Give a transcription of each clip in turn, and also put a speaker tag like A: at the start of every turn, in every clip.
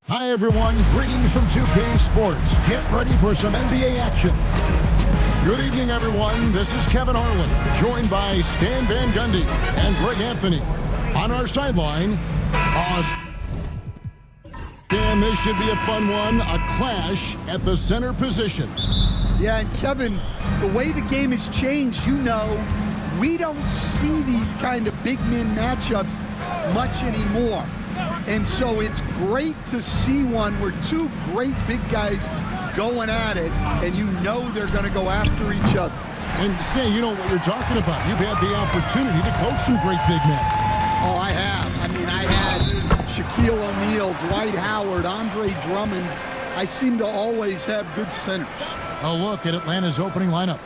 A: Hi everyone, greetings from 2K Sports. Get ready for some NBA action. Good evening everyone, this is Kevin Harlan, joined by Stan Van Gundy and Greg Anthony. On our sideline, Stan, this should be a fun one, a clash at the center position.
B: Yeah, and Kevin, the way the game has changed, we don't see these kind of big men matchups much anymore. And so it's great to see one where two great big guys going at it, and they're going to go after each other.
A: And Stan, you know what you're talking about. You've had the opportunity to coach some great big men.
B: Oh, I have. I had Shaquille O'Neal, Dwight Howard, Andre Drummond. I seem to always have good centers.
A: A look at Atlanta's opening lineup.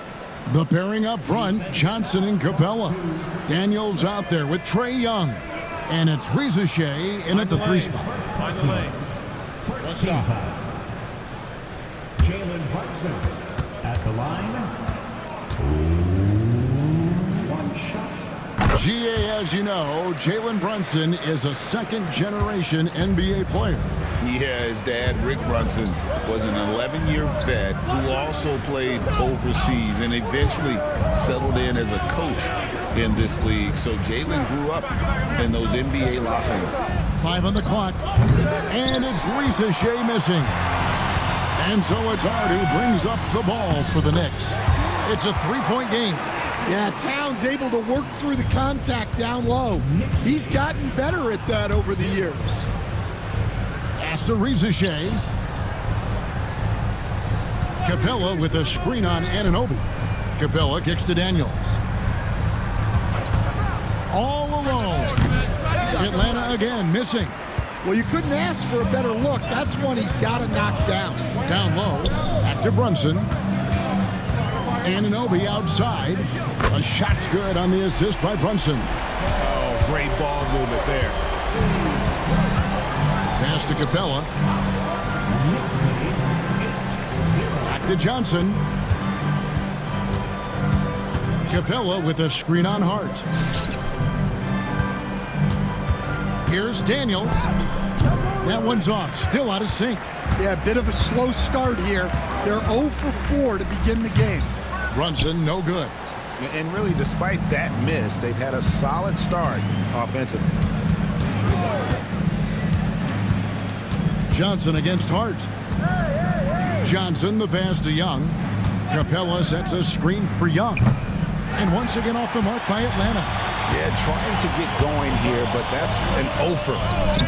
A: The pairing up front, Johnson and Capella. Daniels out there with Trae Young. And it's Reza Shea in at the 3 spot.
C: By the lane. What's up? Jalen Brunson at the line. One shot.
A: GA, as you know, Jalen Brunson is a second-generation NBA player.
D: Yeah, his dad, Rick Brunson, was an 11-year vet who also played overseas and eventually settled in as a coach in this league. So Jalen grew up in those NBA locker rooms.
A: 5 on the clock, and it's Reza Shea missing. And so it's Hart who brings up the ball for the Knicks. It's a 3-point game.
B: Yeah, Towns able to work through the contact down low. He's gotten better at that over the years.
A: Pass to Reza Shea. Capella with a screen on Anunoby. Capella kicks to Daniels. All alone. Atlanta again missing.
B: Well, you couldn't ask for a better look. That's one he's got to knock down.
A: Down low. Back to Brunson. Anunoby outside. A shot's good on the assist by Brunson.
D: Oh, great ball movement there.
A: Pass to Capella. Back to Johnson. Capella with a screen on Hart. Here's Daniels. That one's off. Still out of sync.
B: Yeah, a bit of a slow start here. They're 0 for 4 to begin the game.
A: Brunson, no good.
D: And really, despite that miss, they've had a solid start offensively.
A: Johnson against Hart. Johnson, the pass to Young. Capella sets a screen for Young. And once again off the mark by Atlanta.
D: Yeah, trying to get going here, but that's an offer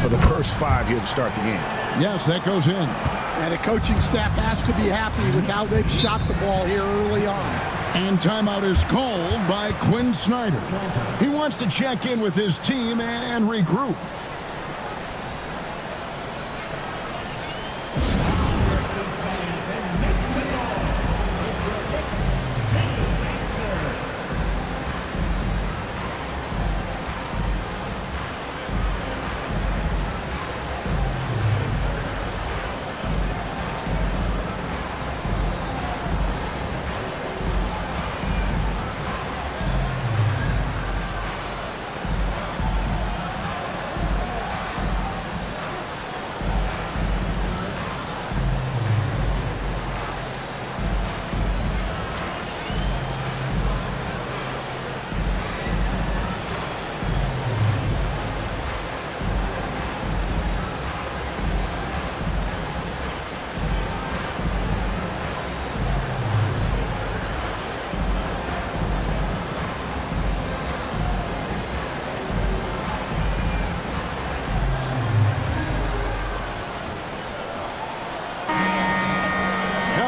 D: for the first 5 here to start the game.
A: Yes, that goes in.
B: And the coaching staff has to be happy with how they've shot the ball here early on.
A: And timeout is called by Quinn Snyder. He wants to check in with his team and regroup.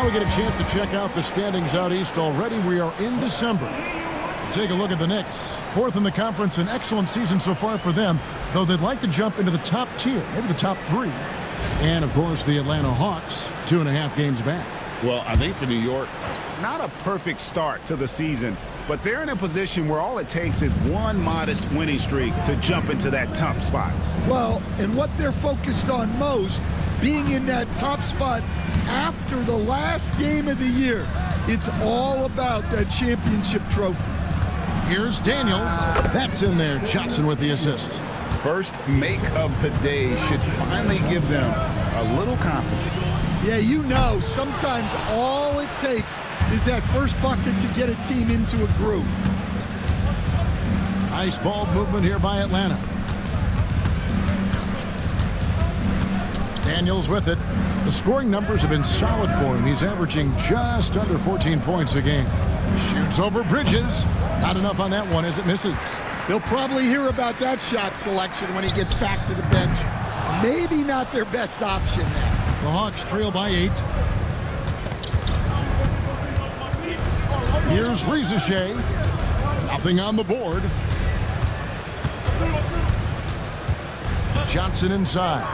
A: We get a chance to check out the standings out east already. We are in December. Take a look at the Knicks. 4th in the conference, an excellent season so far for them, though they'd like to jump into the top tier, maybe the top 3. And, of course, the Atlanta Hawks, 2.5 games back.
D: Well, I think for New York, not a perfect start to the season, but they're in a position where all it takes is one modest winning streak to jump into that top spot.
B: Well, and what they're focused on most, being in that top spot after the last game of the year. It's all about that championship trophy.
A: Here's Daniels. That's in there. Johnson with the assist.
D: First make of the day should finally give them a little confidence.
B: Yeah, you know, sometimes all it takes is that first bucket to get a team into a groove.
A: Nice ball movement here by Atlanta. Daniels with it. The scoring numbers have been solid for him. He's averaging just under 14 points a game. Shoots over Bridges. Not enough on that one as it misses.
B: They'll probably hear about that shot selection when he gets back to the bench. Maybe not their best option now.
A: The Hawks trail by 8. Here's Rizachet. Nothing on the board. Johnson inside.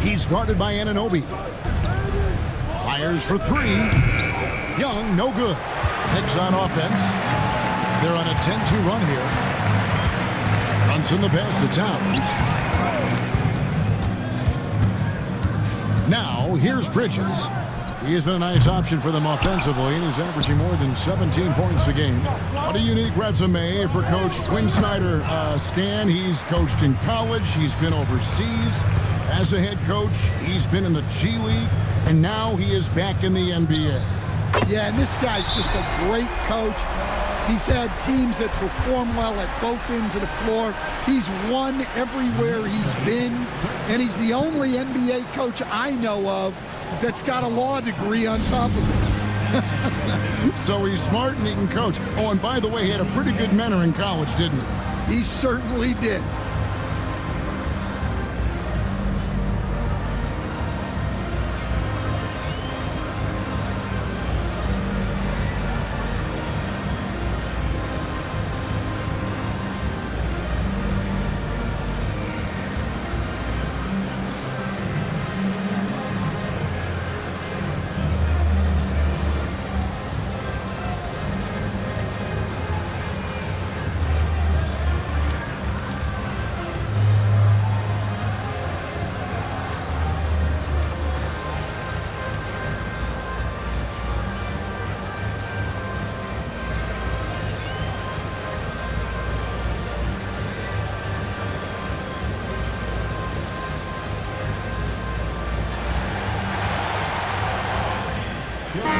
A: He's guarded by Anunoby. Fires for 3. Young, no good. Knicks on offense. They're on a 10-2 run here. Brunson the pass to Towns. Now, here's Bridges. He has been a nice option for them offensively, and he's averaging more than 17 points a game. What a unique resume for Coach Quinn Snyder. Stan, he's coached in college. He's been overseas as a head coach. He's been in the G League, and now he is back in the NBA.
B: Yeah, and this guy's just a great coach. He's had teams that perform well at both ends of the floor. He's won everywhere he's been, and he's the only NBA coach I know of that's got a law degree on top of it.
A: So he's smart and he can coach. Oh, and by the way, he had a pretty good mentor in college, didn't he?
B: He certainly did.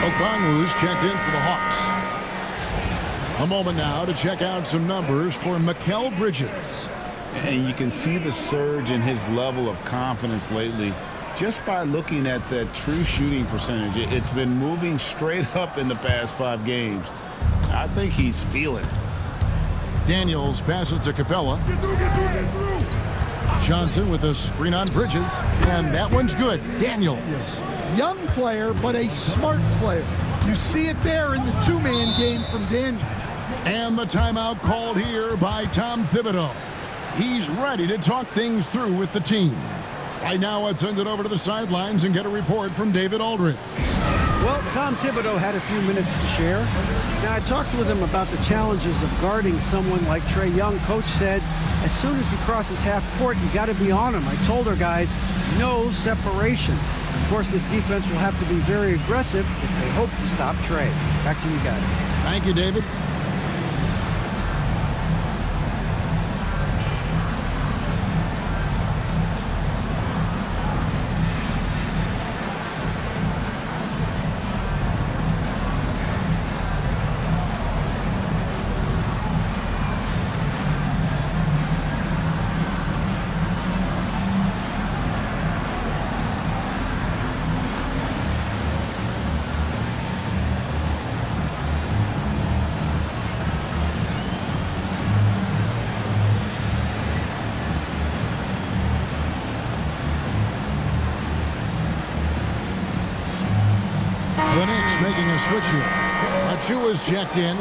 A: Okongwu's checked in for the Hawks. A moment now to check out some numbers for Mikal Bridges.
D: And you can see the surge in his level of confidence lately just by looking at that true shooting percentage. It's been moving straight up in the past 5 games. I think he's feeling it.
A: Daniels passes to Capella. Johnson with a screen on Bridges, and that one's good. Daniels.
B: Young player, but a smart player. You see it there in the two-man game from Daniels.
A: And the timeout called here by Tom Thibodeau. He's ready to talk things through with the team. Right now, let's send it over to the sidelines and get a report from David Aldridge.
E: Well, Tom Thibodeau had a few minutes to share. Now, I talked with him about the challenges of guarding someone like Trae Young. Coach said, as soon as he crosses half court, you got to be on him. I told our guys, no separation. Of course, this defense will have to be very aggressive if they hope to stop Trae. Back to you guys.
A: Thank you, David. The Knicks making a switch here. Achua's checked in.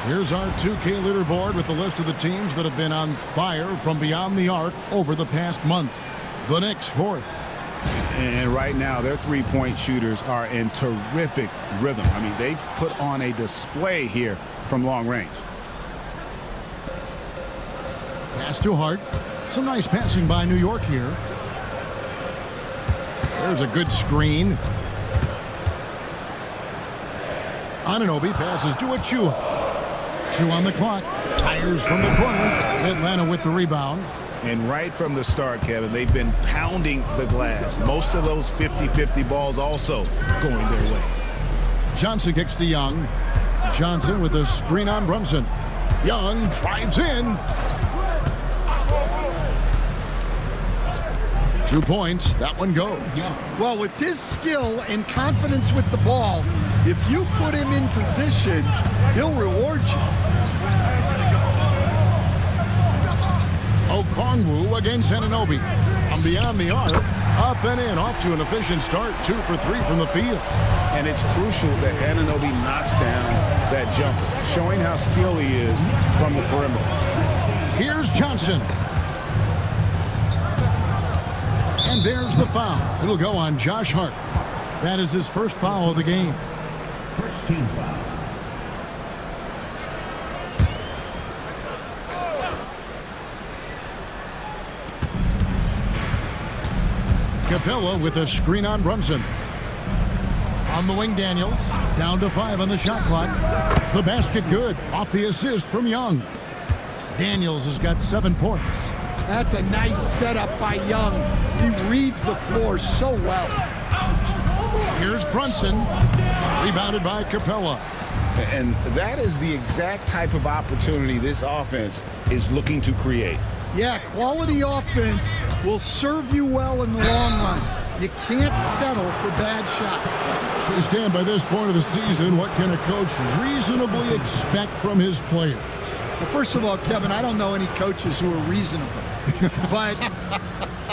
A: Here's our 2K leaderboard with the list of the teams that have been on fire from beyond the arc over the past month. The Knicks 4th.
D: And right now, their three-point shooters are in terrific rhythm. I mean, they've put on a display here from long range.
A: Pass to Hart. Some nice passing by New York here. There's a good screen. Anunoby passes to Achua. 2 on the clock. Fires from the corner. Atlanta with the rebound.
D: And right from the start, Kevin, they've been pounding the glass. Most of those 50-50 balls also going their way.
A: Johnson kicks to Young. Johnson with a screen on Brunson. Young drives in. 2 points. That one goes.
B: Well, with his skill and confidence with the ball, if you put him in position, he'll reward you.
A: Okongwu against Anunoby. From beyond the arc, up and in, off to an efficient start. 2 for 3 from the field.
D: And it's crucial that Anunoby knocks down that jumper, showing how skilled he is from the perimeter.
A: Here's Johnson. And there's the foul. It'll go on Josh Hart. That is his first foul of the game.
C: First team foul.
A: Capella with a screen on Brunson. On the wing, Daniels. Down to 5 on the shot clock. The basket good. Off the assist from Young. Daniels has got 7 points.
B: That's a nice setup by Young. He reads the floor so well.
A: Here's Brunson. Rebounded by Capella.
D: And that is the exact type of opportunity this offense is looking to create.
B: Yeah, quality offense will serve you well in the long run. You can't settle for bad shots.
A: We stand by this point of the season. What can a coach reasonably expect from his players?
B: Well, first of all, Kevin, I don't know any coaches who are reasonable. But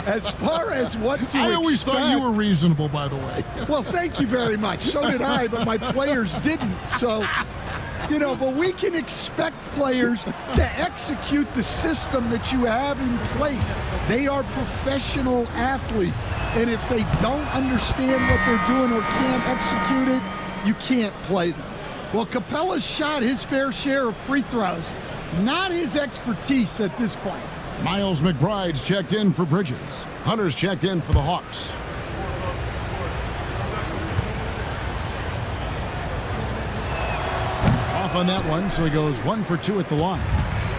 B: as far as what to expect...
A: I always thought you were reasonable, by the way.
B: Well, thank you very much. So did I, but my players didn't. So, you know, but we can expect players to execute the system that you have in place. They are professional athletes. And if they don't understand what they're doing or can't execute it, you can't play them. Well, Capella's shot his fair share of free throws. Not his expertise at this point.
A: Miles McBride's checked in for Bridges. Hunter's checked in for the Hawks. Off on that one, so he goes 1 for 2 at the line.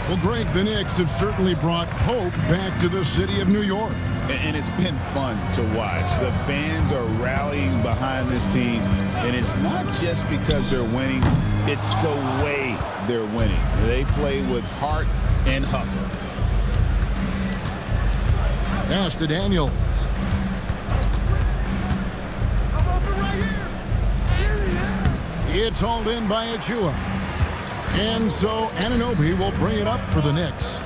A: Well, Greg, the Knicks have certainly brought hope back to the city of New York.
D: And it's been fun to watch. The fans are rallying behind this team, and it's not just because they're winning, it's the way they're winning. They play with heart and hustle.
A: Pass to Daniels. It's hauled in by Achua. And so Anunoby will bring it up for the Knicks.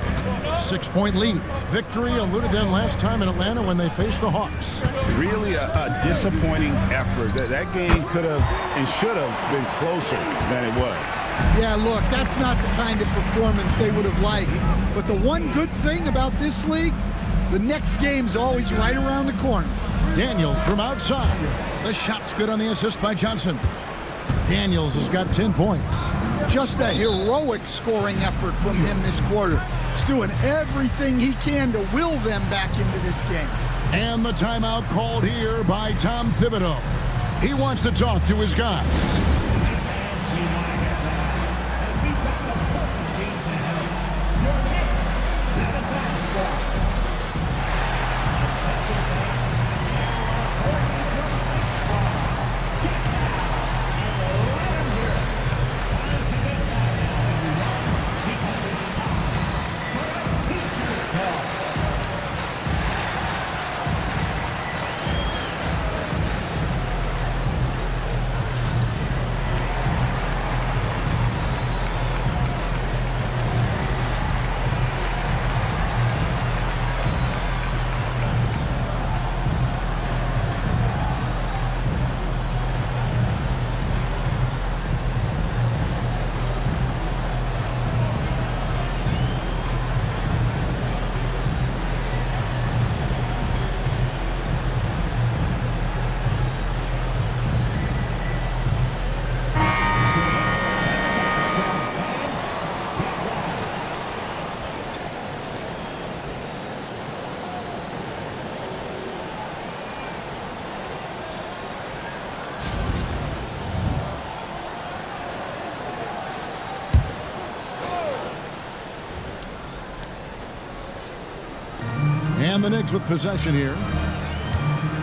A: 6-point lead. Victory eluded them last time in Atlanta when they faced the Hawks.
D: Really a disappointing effort. That game could have and should have been closer than it was.
B: Yeah, look, that's not the kind of performance they would have liked. But the one good thing about this league, the next game's always right around the corner.
A: Daniels from outside. The shot's good on the assist by Johnson. Daniels has got 10 points.
B: Just a heroic scoring effort from him this quarter. He's doing everything he can to will them back into this game.
A: And the timeout called here by Tom Thibodeau. He wants to talk to his guys. And the Knicks with possession here.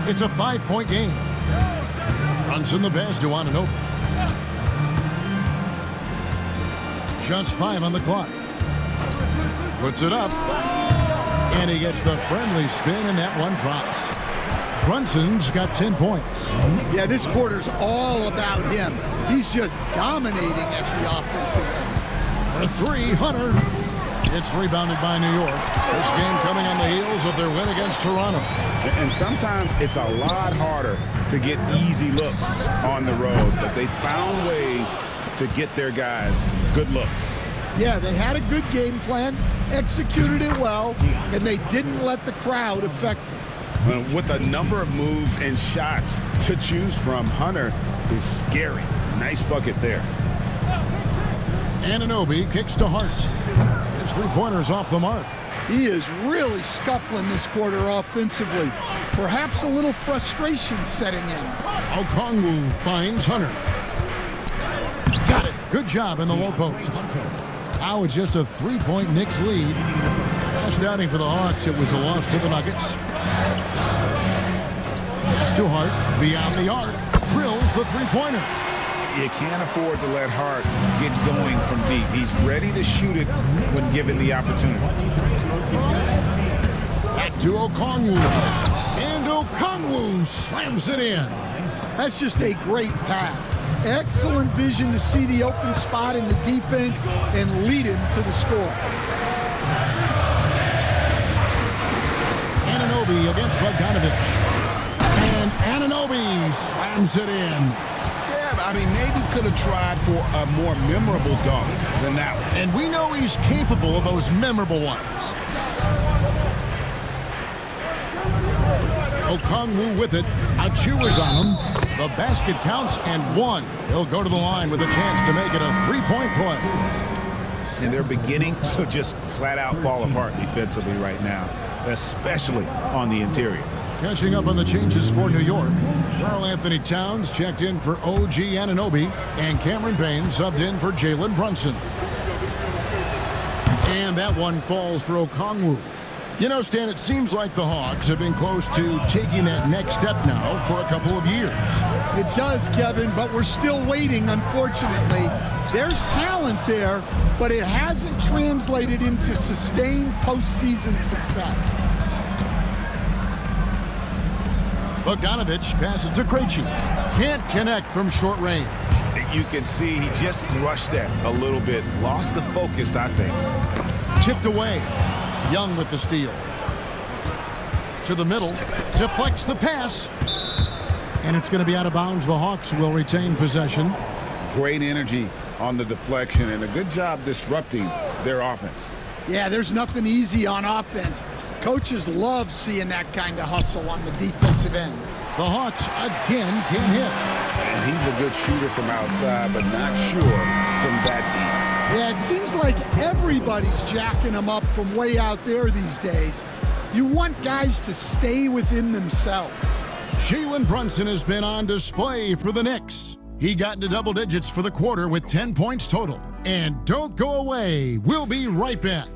A: It's a 5-point game. Brunson the pass to Anunoby. Just 5 on the clock. Puts it up. And he gets the friendly spin, and that one drops. Brunson's got 10 points.
B: Yeah, this quarter's all about him. He's just dominating at the offensive end.
A: For 3, Hunter. It's rebounded by New York. This game coming on the heels of their win against Toronto.
F: And sometimes it's a lot harder to get easy looks on the road, but they found ways to get their guys good looks.
B: Yeah, they had a good game plan, executed it well, and they didn't let the crowd affect them.
F: With a number of moves and shots to choose from, Hunter is scary. Nice bucket there.
A: Anunoby kicks to Hart. His 3-pointers off the mark.
B: He is really scuffling this quarter offensively. Perhaps a little frustration setting in.
A: Okongwu finds Hunter. Got it. Good job in the low post. Now it's just a 3-point Knicks lead. Last outing for the Hawks, it was a loss to the Nuggets. Pass to Hart, beyond the arc, drills the 3-pointer.
F: You can't afford to let Hart get going from deep. He's ready to shoot it when given the opportunity.
A: Back to Okongwu. And Okongwu slams it in.
B: That's just a great pass. Excellent vision to see the open spot in the defense and lead him to the score.
A: Anunoby against Bogdanovich. And Anunoby slams it in.
F: I mean, maybe could have tried for a more memorable dunk than that one.
A: And we know he's capable of those memorable ones. Okongwu with it. Achiuwa's on him. The basket counts and 1. He'll go to the line with a chance to make it a 3-point play.
F: And they're beginning to just flat out fall apart defensively right now, especially on the interior.
A: Catching up on the changes for New York. Karl-Anthony Towns checked in for OG Anunoby, and Cameron Payne subbed in for Jalen Brunson. And that one falls for Okongwu. You know, Stan, it seems like the Hawks have been close to taking that next step now for a couple of years.
B: It does, Kevin, but we're still waiting, unfortunately. There's talent there, but it hasn't translated into sustained postseason success.
A: Bogdanovich passes to Krejci. Can't connect from short range.
F: You can see he just rushed that a little bit. Lost the focus, I think.
A: Tipped away. Young with the steal. To the middle. Deflects the pass. And it's going to be out of bounds. The Hawks will retain possession.
F: Great energy on the deflection and a good job disrupting their offense.
B: Yeah, there's nothing easy on offense. Coaches love seeing that kind of hustle on the defensive end.
A: The Hawks again can't hit.
F: And he's a good shooter from outside, but not sure from that deep.
B: Yeah, it seems like everybody's jacking them up from way out there these days. You want guys to stay within themselves.
A: Jalen Brunson has been on display for the Knicks. He got into double digits for the quarter with 10 points total. And don't go away. We'll be right back.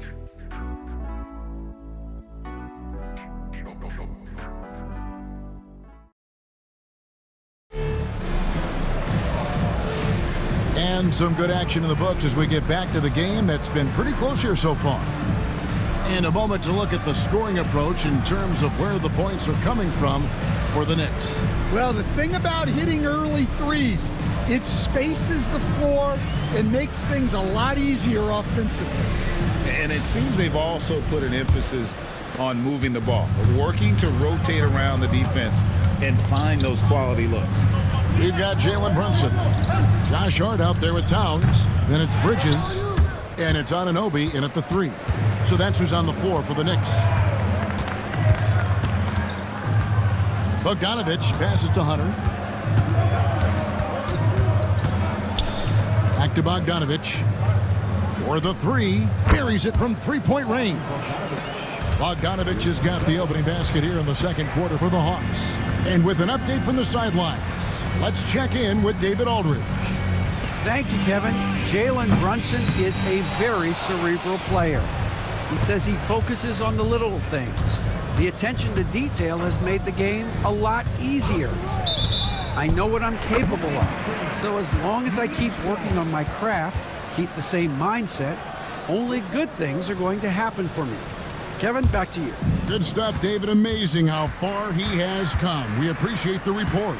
A: And some good action in the books as we get back to the game that's been pretty close here so far. In a moment to look at the scoring approach in terms of where the points are coming from for the Knicks.
B: Well, the thing about hitting early threes, it spaces the floor and makes things a lot easier offensively.
F: And it seems they've also put an emphasis on moving the ball, working to rotate around the defense and find those quality looks.
A: We've got Jalen Brunson. Josh Hart out there with Towns. Then it's Bridges. And it's Anunoby in at the 3. So that's who's on the floor for the Knicks. Bogdanovich passes to Hunter. Back to Bogdanovich. For the 3. Buries it from 3-point range. Bogdanovich has got the opening basket here in the second quarter for the Hawks. And with an update from the sidelines, let's check in with David Aldridge.
E: Thank you, Kevin. Jalen Brunson is a very cerebral player. He says he focuses on the little things. The attention to detail has made the game a lot easier. I know what I'm capable of. So as long as I keep working on my craft, keep the same mindset, only good things are going to happen for me. Kevin, back to you.
A: Good stuff, David. Amazing how far he has come. We appreciate the report.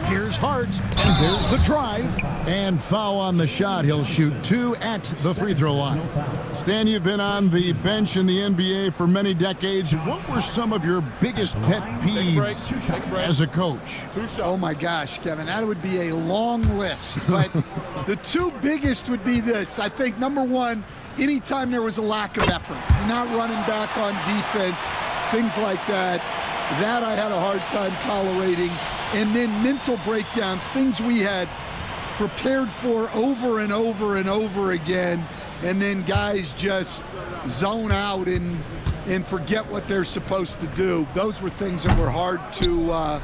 A: Here's Hart, and there's the drive. And foul on the shot. He'll shoot 2 at the free throw line. Stan, you've been on the bench in the NBA for many decades. What were some of your biggest pet peeves as a coach?
B: Oh my gosh, Kevin, that would be a long list. But the 2 biggest would be this. I think number 1, anytime there was a lack of effort, you're not running back on defense, things like that. That I had a hard time tolerating. And then mental breakdowns, things we had prepared for over and over and over again, and then guys just zone out and forget what they're supposed to do. Those were things that were hard to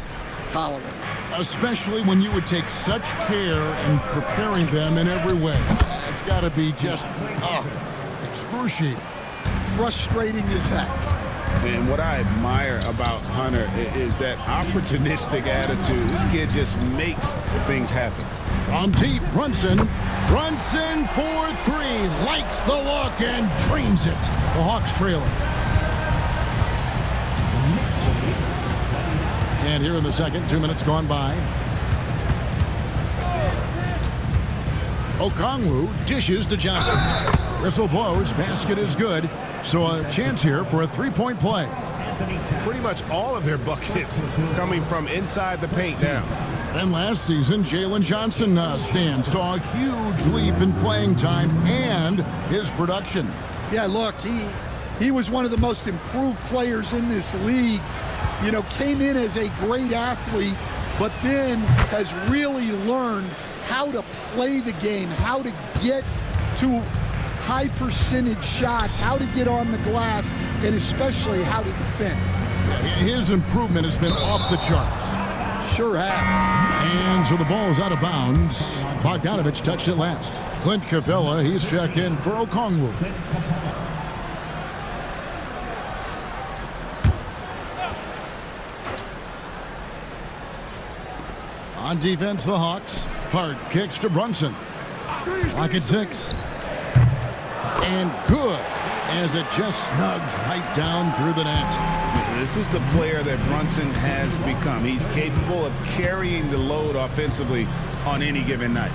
B: tolerate.
A: Especially when you would take such care in preparing them in every way. It's got to be just excruciating.
B: Frustrating as heck.
F: And what I admire about Hunter is that opportunistic attitude. This kid just makes things happen.
A: From deep, Brunson. Brunson for 3. Likes the look and drains it. The Hawks trailing. And here in the second, 2 minutes gone by. Okongwu dishes to Johnson. Whistle blows. Basket is good. So a chance here for a 3-point play.
G: Pretty much all of their buckets coming from inside the paint now.
A: And last season, Jalen Johnson saw a huge leap in playing time and his production.
B: Yeah, look, he was one of the most improved players in this league. You know, came in as a great athlete, but then has really learned how to play the game, how to get to high percentage shots, how to get on the glass, and especially how to defend.
A: His improvement has been off the charts.
B: Sure has.
A: And so the ball is out of bounds. Bogdanovich touched it last. Clint Capella, he's checked in for Okongwu. On defense, the Hawks. Hart kicks to Brunson. Clock at 6. And good, as it just snugs right down through the net.
F: This is the player that Brunson has become. He's capable of carrying the load offensively on any given night.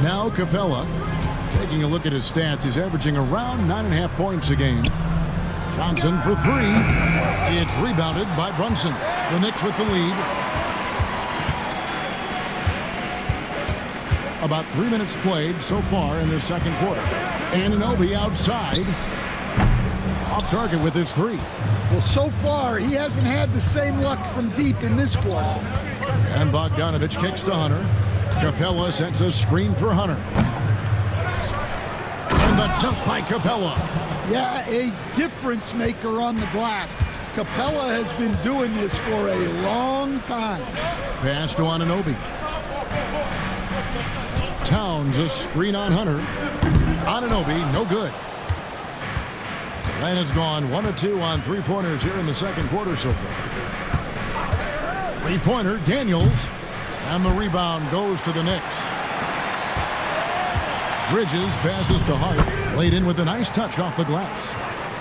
A: Now Capella, taking a look at his stats, he's averaging around 9.5 points a game. Johnson for 3. It's rebounded by Brunson. The Knicks with the lead. About 3 minutes played so far in the second quarter. Anunoby outside. Off target with his 3.
B: Well, so far, he hasn't had the same luck from deep in this quarter.
A: And Bogdanovich kicks to Hunter. Capella sets a screen for Hunter. And the dunk by Capella.
B: Yeah, a difference maker on the glass. Capella has been doing this for a long time.
A: Pass to Anunoby. Towns a screen on Hunter. Anunoby, no good. Atlanta's gone 1 of 2 on 3-pointers here in the second quarter so far. 3-pointer, Daniels. And the rebound goes to the Knicks. Bridges passes to Hart. Laid in with a nice touch off the glass.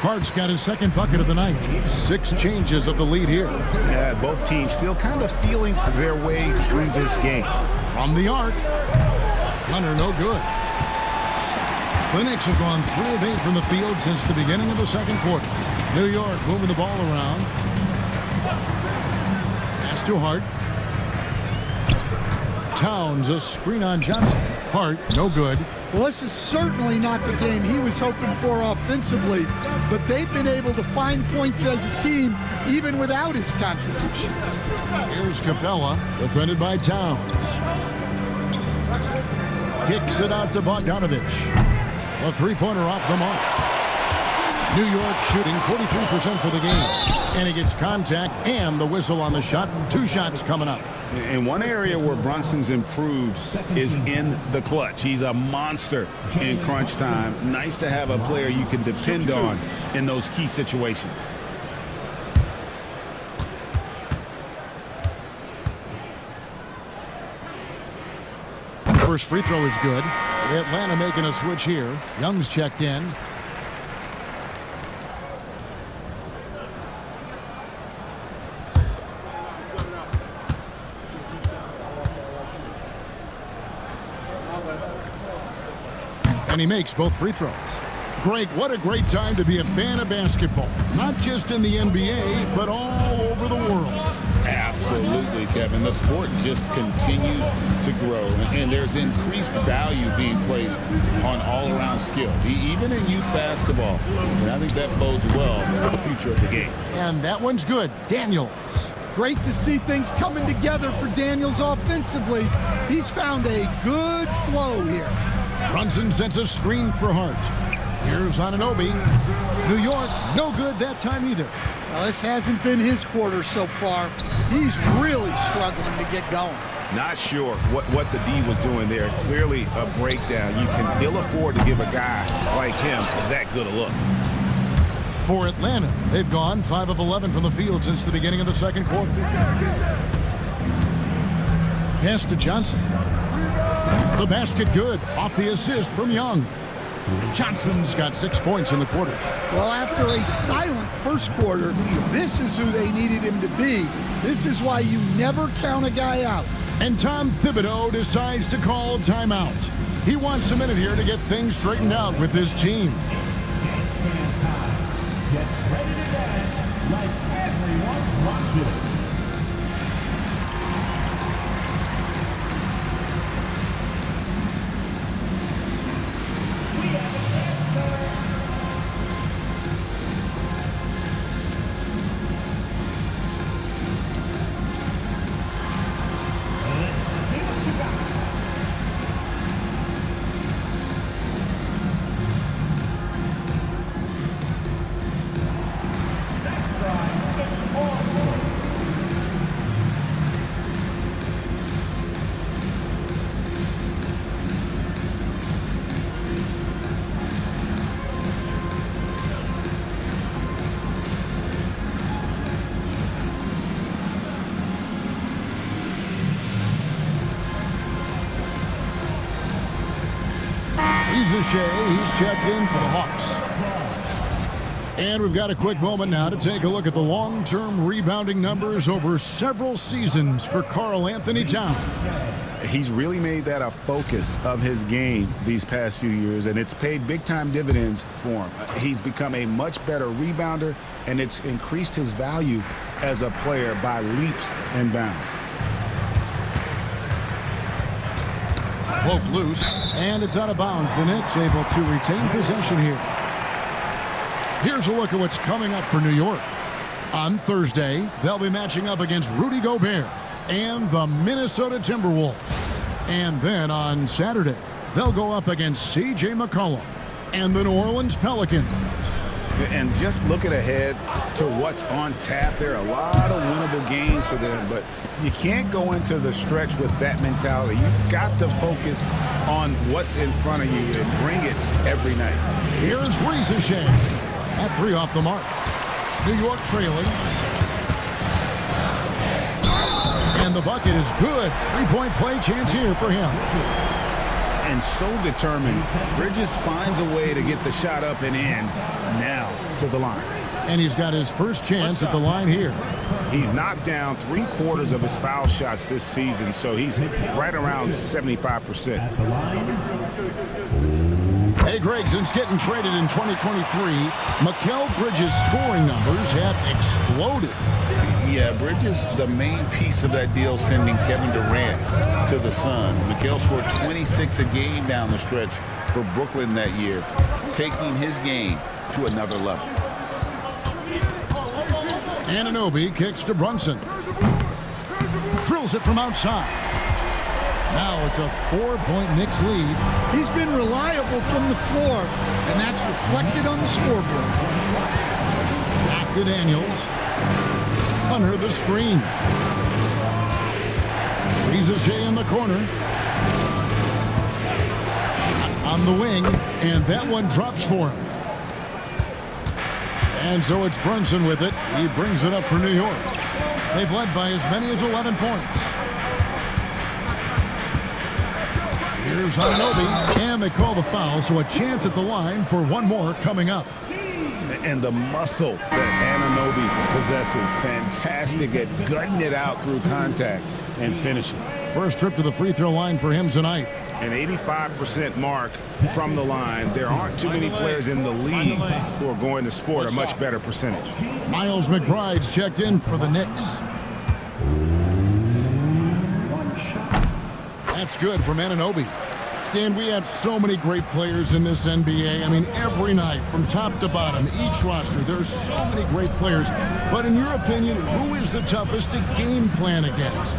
A: Hart's got his second bucket of the night. 6 changes of the lead here.
G: Yeah, both teams still kind of feeling their way through this game.
A: From the arc. Hunter, no good. The Knicks have gone 3 of 8 from the field since the beginning of the second quarter. New York moving the ball around. Pass to Hart. Towns a screen on Johnson. Hart, no good.
B: Well, this is certainly not the game he was hoping for offensively, but they've been able to find points as a team even without his contributions.
A: Here's Capella, defended by Towns. Kicks it out to Bogdanovich. A 3-pointer off the mark. New York shooting 43% for the game. And he gets contact and the whistle on the shot. 2 shots coming up.
F: And one area where Brunson's improved is in the clutch. He's a monster in crunch time. Nice to have a player you can depend on in those key situations.
A: First free throw is good. Atlanta making a switch here. Young's checked in. And he makes both free throws. Greg, what a great time to be a fan of basketball. Not just in the NBA, but all over the world.
D: Absolutely, Kevin. The sport just continues to grow, and there's increased value being placed on all-around skill, even in youth basketball. And I think that bodes well for the future of the game.
A: And that one's good. Daniels.
B: Great to see things coming together for Daniels offensively. He's found a good flow here.
A: Brunson sets a screen for Hart. Here's Anunoby. New York, no good that time either.
B: Well, this hasn't been his quarter so far. He's really struggling to get going.
F: Not sure what the D was doing there. Clearly a breakdown. You can ill afford to give a guy like him that good a look.
A: For Atlanta, they've gone 5 of 11 from the field since the beginning of the second quarter. Pass to Johnson. The basket good. Off the assist from Young. Johnson's got 6 points in the quarter.
B: Well, after a silent first quarter, this is who they needed him to be. This is why you never count a guy out.
A: And Tom Thibodeau decides to call timeout. He wants a minute here to get things straightened out with his team.
C: Get ready to dance like everyone wants you.
A: He's checked in for the Hawks. And we've got a quick moment now to take a look at the long-term rebounding numbers over several seasons for Karl Anthony Towns.
F: He's really made that a focus of his game these past few years, and it's paid big-time dividends for him. He's become a much better rebounder, and it's increased his value as a player by leaps and bounds.
A: Poke loose, and it's out of bounds. The Knicks able to retain possession here. Here's a look at what's coming up for New York. On Thursday, they'll be matching up against Rudy Gobert and the Minnesota Timberwolves. And then on Saturday, they'll go up against C.J. McCollum and the New Orleans Pelicans.
F: And just looking ahead to what's on tap, there are a lot of winnable games for them, but you can't go into the stretch with that mentality. You've got to focus on what's in front of you and bring it every night.
A: Here's Shea. At 3 off the mark. New York trailing. And the bucket is good. 3-point play chance here for him.
F: And so determined, Bridges finds a way to get the shot up and in, now to the line.
A: And he's got his first chance at the line here.
F: He's knocked down 3/4 of his foul shots this season, so he's right around 75%.
A: Hey, Greg, since getting traded in 2023, Mikal Bridges' scoring numbers have exploded.
D: Yeah, Bridges, the main piece of that deal, sending Kevin Durant to the Suns. Mikal scored 26 a game down the stretch for Brooklyn that year, taking his game to another level.
A: Anunoby kicks to Brunson. Drills it from outside. Now it's a 4-point Knicks lead.
B: He's been reliable from the floor, and that's reflected on the scoreboard.
A: Back to Daniels. Under the screen. Riese in the corner. Shot on the wing, and that one drops for him. And so it's Brunson with it. He brings it up for New York. They've led by as many as 11 points. Here's Anunoby, and they call the foul, so a chance at the line for one more coming up.
F: And the muscle that Anunoby possesses, fantastic at gutting it out through contact and finishing.
A: First trip to the free throw line for him tonight.
F: An 85% mark from the line. There aren't too many players in the league who are going to sport a much better percentage.
A: Miles McBride's checked in for the Knicks. That's good from Anunoby. Stan, we have so many great players in this NBA. I mean, every night, from top to bottom, each roster, there's so many great players. But in your opinion, who is the toughest to game plan against?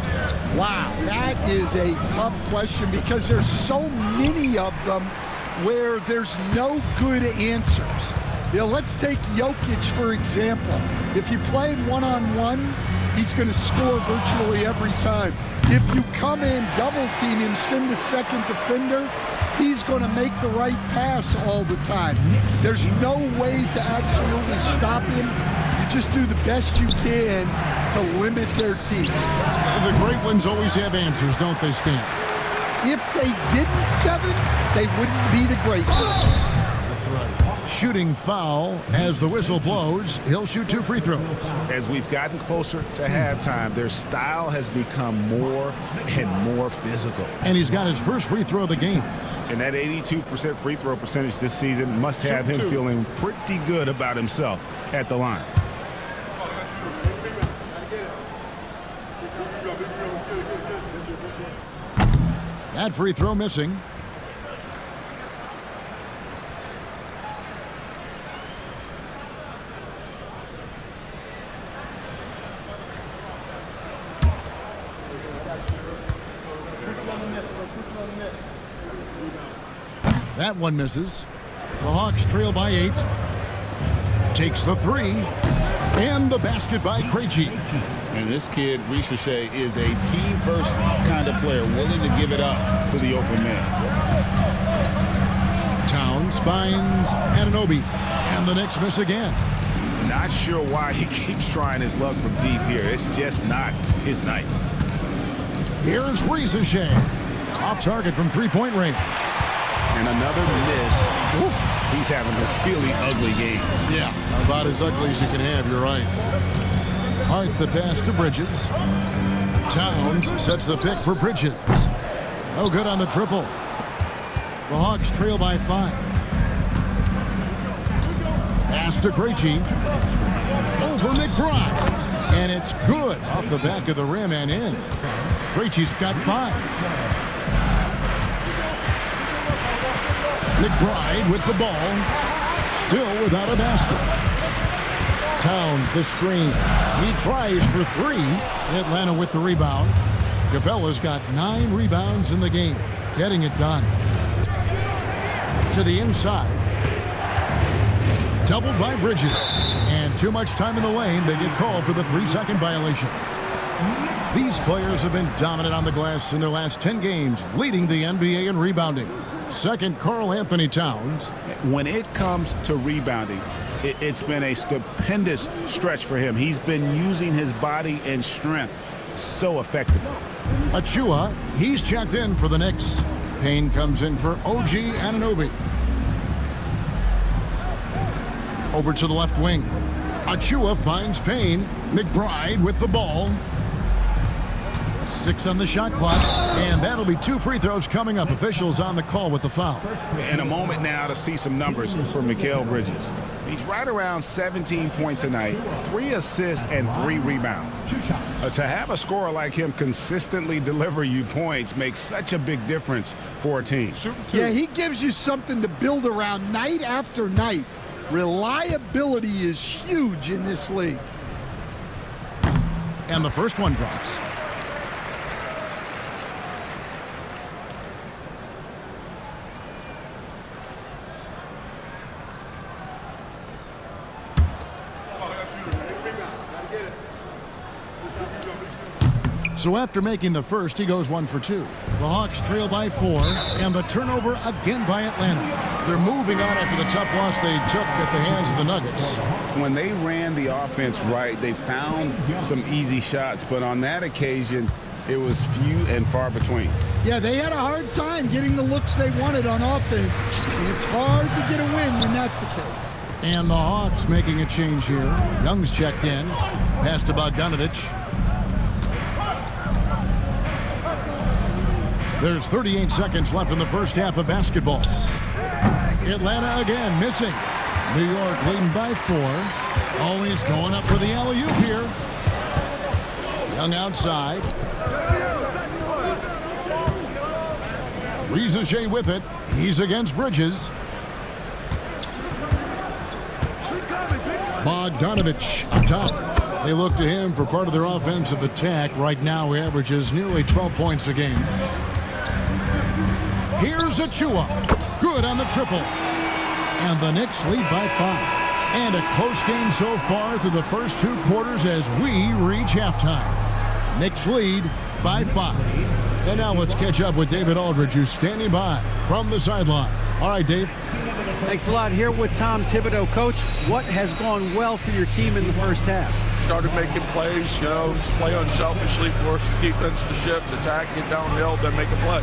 B: Wow, that is a tough question because there's so many of them where there's no good answers. You know, let's take Jokic, for example. If you play him one-on-one, he's going to score virtually every time. If you come in, double-team him, send the second defender, he's going to make the right pass all the time. There's no way to absolutely stop him. You just do the best you can to limit their team.
A: The great ones always have answers, don't they, Stan?
B: If they didn't, Kevin, they wouldn't be the great ones.
A: That's right. Shooting foul as the whistle blows. He'll shoot 2 free throws.
F: As we've gotten closer to halftime, their style has become more and more physical.
A: And he's got his first free throw of the game.
F: And that 82% free throw percentage this season must have him feeling pretty good about himself at the line.
A: That free throw missing. That one misses. The Hawks trail by 8. Takes the 3. And the basket by Krejci.
D: And this kid, Riese, is a team-first kind of player, willing to give it up to the open man.
A: Towns finds Anunoby. And the Knicks miss again.
F: Not sure why he keeps trying his luck from deep here. It's just not his night.
A: Here's Riese. Off target from 3-point range.
F: And another miss. Woo. He's having a really ugly game.
A: Yeah, about as ugly as you can have, you're right. Hart the pass to Bridges. Towns sets the pick for Bridges. No good on the triple. The Hawks trail by 5. Pass to Krejci. Over McBride. And it's good off the back of the rim and in. Krejci's got 5. McBride with the ball. Still without a basket. Towns the screen. He tries for 3. Atlanta with the rebound. Capella's got 9 rebounds in the game. Getting it done. To the inside. Doubled by Bridges. And too much time in the lane. They get called for the 3-second violation. These players have been dominant on the glass in their last 10 games, leading the NBA in rebounding. Second, Karl Anthony Towns.
F: When it comes to rebounding, it's been a stupendous stretch for him. He's been using his body and strength so effectively.
A: Achua, he's checked in for the Knicks. Payne comes in for OG Anunoby. Over to the left wing. Achua finds Payne. McBride with the ball. 6 on the shot clock, and that'll be 2 free throws coming up. Officials on the call with the foul.
F: In a moment now to see some numbers for Mikal Bridges. He's right around 17 points tonight, 3 assists and 3 rebounds. To have a scorer like him consistently deliver you points makes such a big difference for a team.
B: Yeah, he gives you something to build around night after night. Reliability is huge in this league.
A: And the first one drops. So after making the first, he goes 1 for 2. The Hawks trail by 4, and the turnover again by Atlanta. They're moving on after the tough loss they took at the hands of the Nuggets.
F: When they ran the offense right, they found some easy shots, but on that occasion, it was few and far between.
B: Yeah, they had a hard time getting the looks they wanted on offense, and it's hard to get a win when that's the case.
A: And the Hawks making a change here. Young's checked in. Pass to Bogdanovich. There's 38 seconds left in the first half of basketball. Atlanta again missing. New York leading by 4. Always going up for the alley-oop here. Young outside. Rizachet with it. He's against Bridges. Bogdanovich up top. They look to him for part of their offensive attack. Right now he averages nearly 12 points a game. Here's Achua. Good on the triple. And the Knicks lead by 5. And a close game so far through the first 2 quarters as we reach halftime. Knicks lead by 5. And now let's catch up with David Aldridge, who's standing by from the sideline. All right, Dave.
E: Thanks a lot. Here with Tom Thibodeau. Coach, what has gone well for your team in the first half?
H: Started making plays, play unselfishly, force the defense to shift, attack, get downhill, then make a play.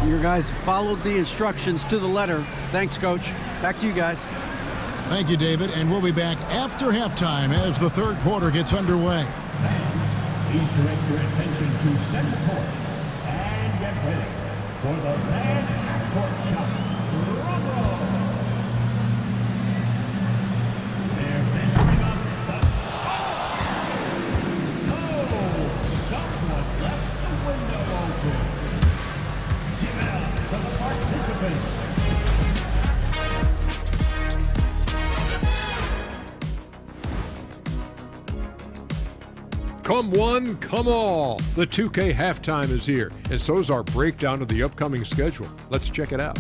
E: Your guys followed the instructions to the letter. Thanks, Coach. Back to you guys.
A: Thank you, David. And we'll be back after halftime as the third quarter gets underway.
C: Please direct your attention to center court and get ready for the fan half-court shot. Drum roll. They're measuring up the shot. Oh, someone left the window open. Give it up to the participants.
I: Come one, come all. The 2K halftime is here, and so is our breakdown of the upcoming schedule. Let's check it out.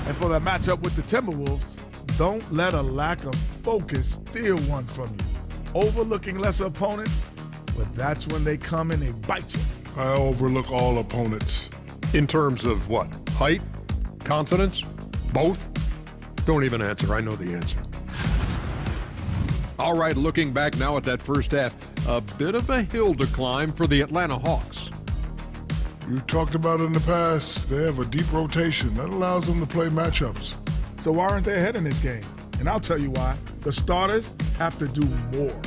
J: And for that matchup with the Timberwolves, don't let a lack of focus steal one from you. Overlooking lesser opponents, but that's when they come and they bite you.
K: I overlook all opponents.
I: In terms of what? Height? Confidence? Both? Don't even answer. I know the answer. All right, looking back now at that first half, a bit of a hill to climb for the Atlanta Hawks.
K: You talked about it in the past. They have a deep rotation. That allows them to play matchups.
J: So why aren't they ahead in this game? And I'll tell you why. The starters have to do more.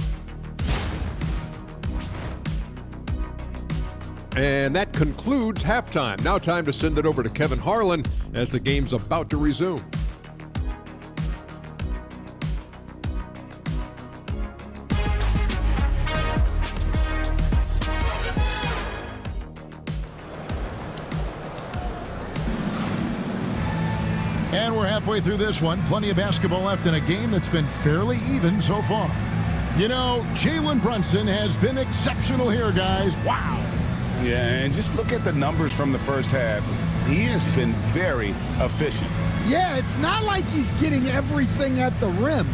I: And that concludes halftime. Now time to send it over to Kevin Harlan as the game's about to resume.
A: And we're halfway through this one. Plenty of basketball left in a game that's been fairly even so far. You know, Jalen Brunson has been exceptional here, guys. Wow.
F: Yeah, and just look at the numbers from the first half. He has been very efficient.
B: Yeah, it's not like he's getting everything at the rim.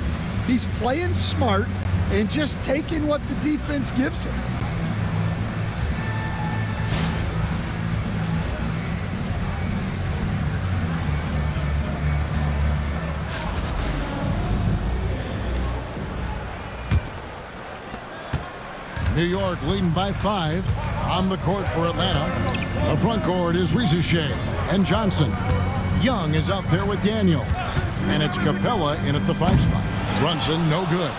B: He's playing smart and just taking what the defense gives him.
A: New York leading by 5 on the court for Atlanta. The front court is Rizachet and Johnson. Young is out there with Daniels. And it's Capella in at the 5 spot. Brunson, no good.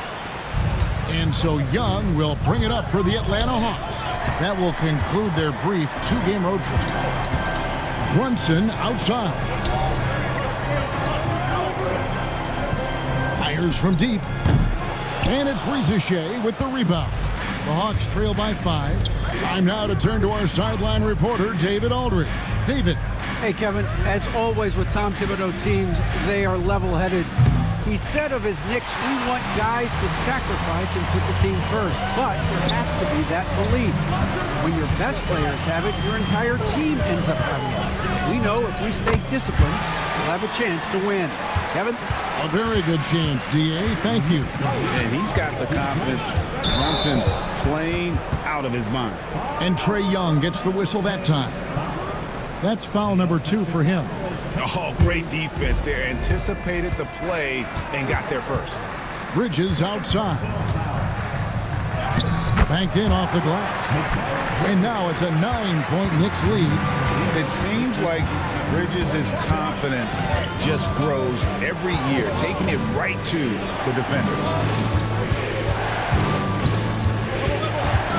A: And so Young will bring it up for the Atlanta Hawks. That will conclude their brief 2-game road trip. Brunson outside. Fires from deep. And it's Rizachet with the rebound. The Hawks trail by 5. Time now to turn to our sideline reporter, David Aldridge. David.
E: Hey, Kevin, as always with Tom Thibodeau teams, they are level-headed. He said of his Knicks, we want guys to sacrifice and put the team first, but there has to be that belief. When your best players have it, your entire team ends up having it. We know if we stay disciplined, we'll have a chance to win. Kevin?
A: A very good chance, D.A. Thank you.
F: And he's got the confidence. Brunson playing out of his mind.
A: And Trae Young gets the whistle that time. That's foul number 2 for him.
F: Oh, great defense there. Anticipated the play and got there first.
A: Bridges outside. Banked in off the glass. And now it's a 9-point Knicks lead.
F: It seems like Bridges' confidence just grows every year, taking it right to the defender.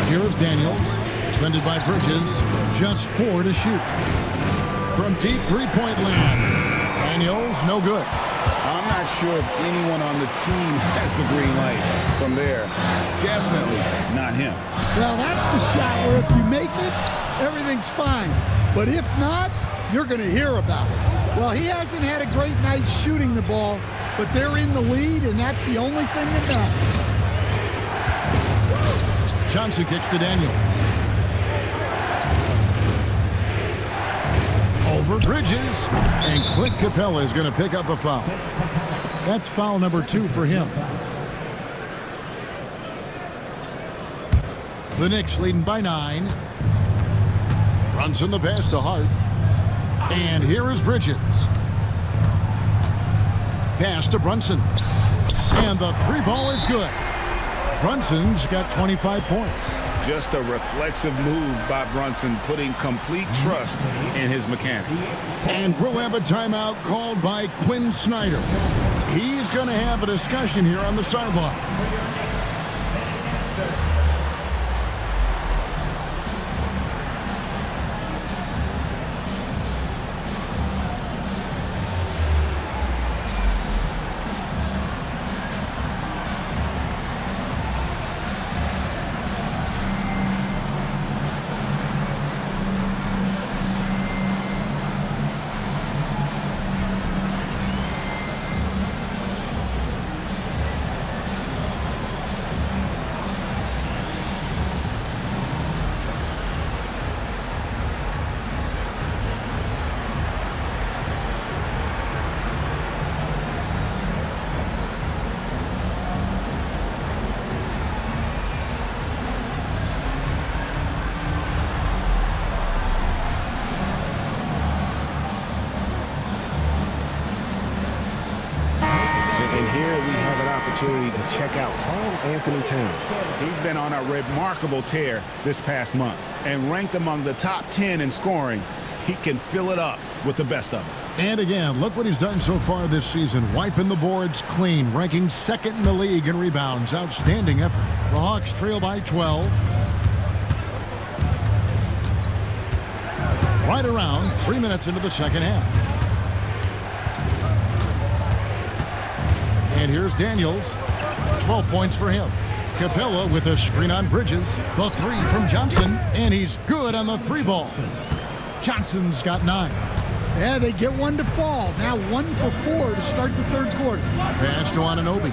A: Here's Daniels, defended by Bridges, just 4 to shoot. From deep three-point land, Daniels, no good.
F: I'm not sure if anyone on the team has the green light from there. Definitely not him.
B: Well, that's the shot where if you make it, everything's fine. But if not, you're going to hear about it. Well, he hasn't had a great night shooting the ball, but they're in the lead, and that's the only thing that matters.
A: Johnson kicks to Daniels. Over Bridges, and Clint Capella is going to pick up a foul. That's foul number 2 for him. The Knicks leading by 9. Brunson the pass to Hart. And here is Bridges. Pass to Brunson. And the 3-ball is good. Brunson's got 25 points.
F: Just a reflexive move by Brunson, putting complete trust in his mechanics.
A: And we'll have a timeout called by Quinn Snyder. He's going to have a discussion here on the sideline.
F: To check out Karl-Anthony Towns. He's been on a remarkable tear this past month and ranked among the top 10 in scoring. He can fill it up with the best of them.
A: And again, look what he's done so far this season. Wiping the boards clean, ranking 2nd in the league in rebounds. Outstanding effort. The Hawks trail by 12. Right around 3 minutes into the second half. And here's Daniels. 12 points for him. Capella with a screen on Bridges. The 3 from Johnson. And he's good on the 3-ball. Johnson's got 9.
B: Yeah, they get one to fall. Now 1 for 4 to start the third quarter.
A: Pass to Anunoby.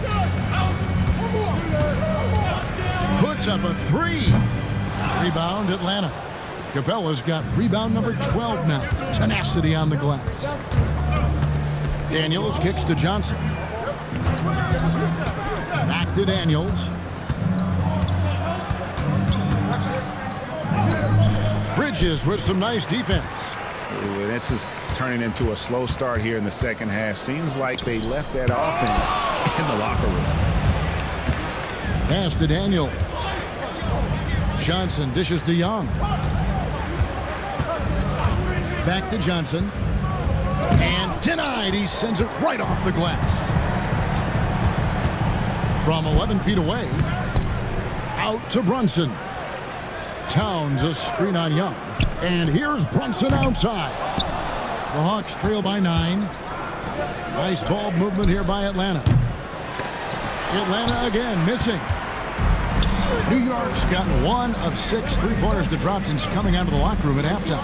A: Puts up a 3. Rebound Atlanta. Capella's got rebound number 12 now. Tenacity on the glass. Daniels kicks to Johnson. Back to Daniels. Bridges with some nice defense.
F: Ooh, this is turning into a slow start here in the second half. Seems like they left that offense in the locker room.
A: Pass to Daniels. Johnson dishes to Young. Back to Johnson. And denied. He sends it right off the glass. From 11 feet away, out to Brunson. Towns a screen on Young. And here's Brunson outside. The Hawks trail by 9. Nice ball movement here by Atlanta. Atlanta again missing. New York's gotten 1 of 6 3-pointers to drop since coming out of the locker room at halftime.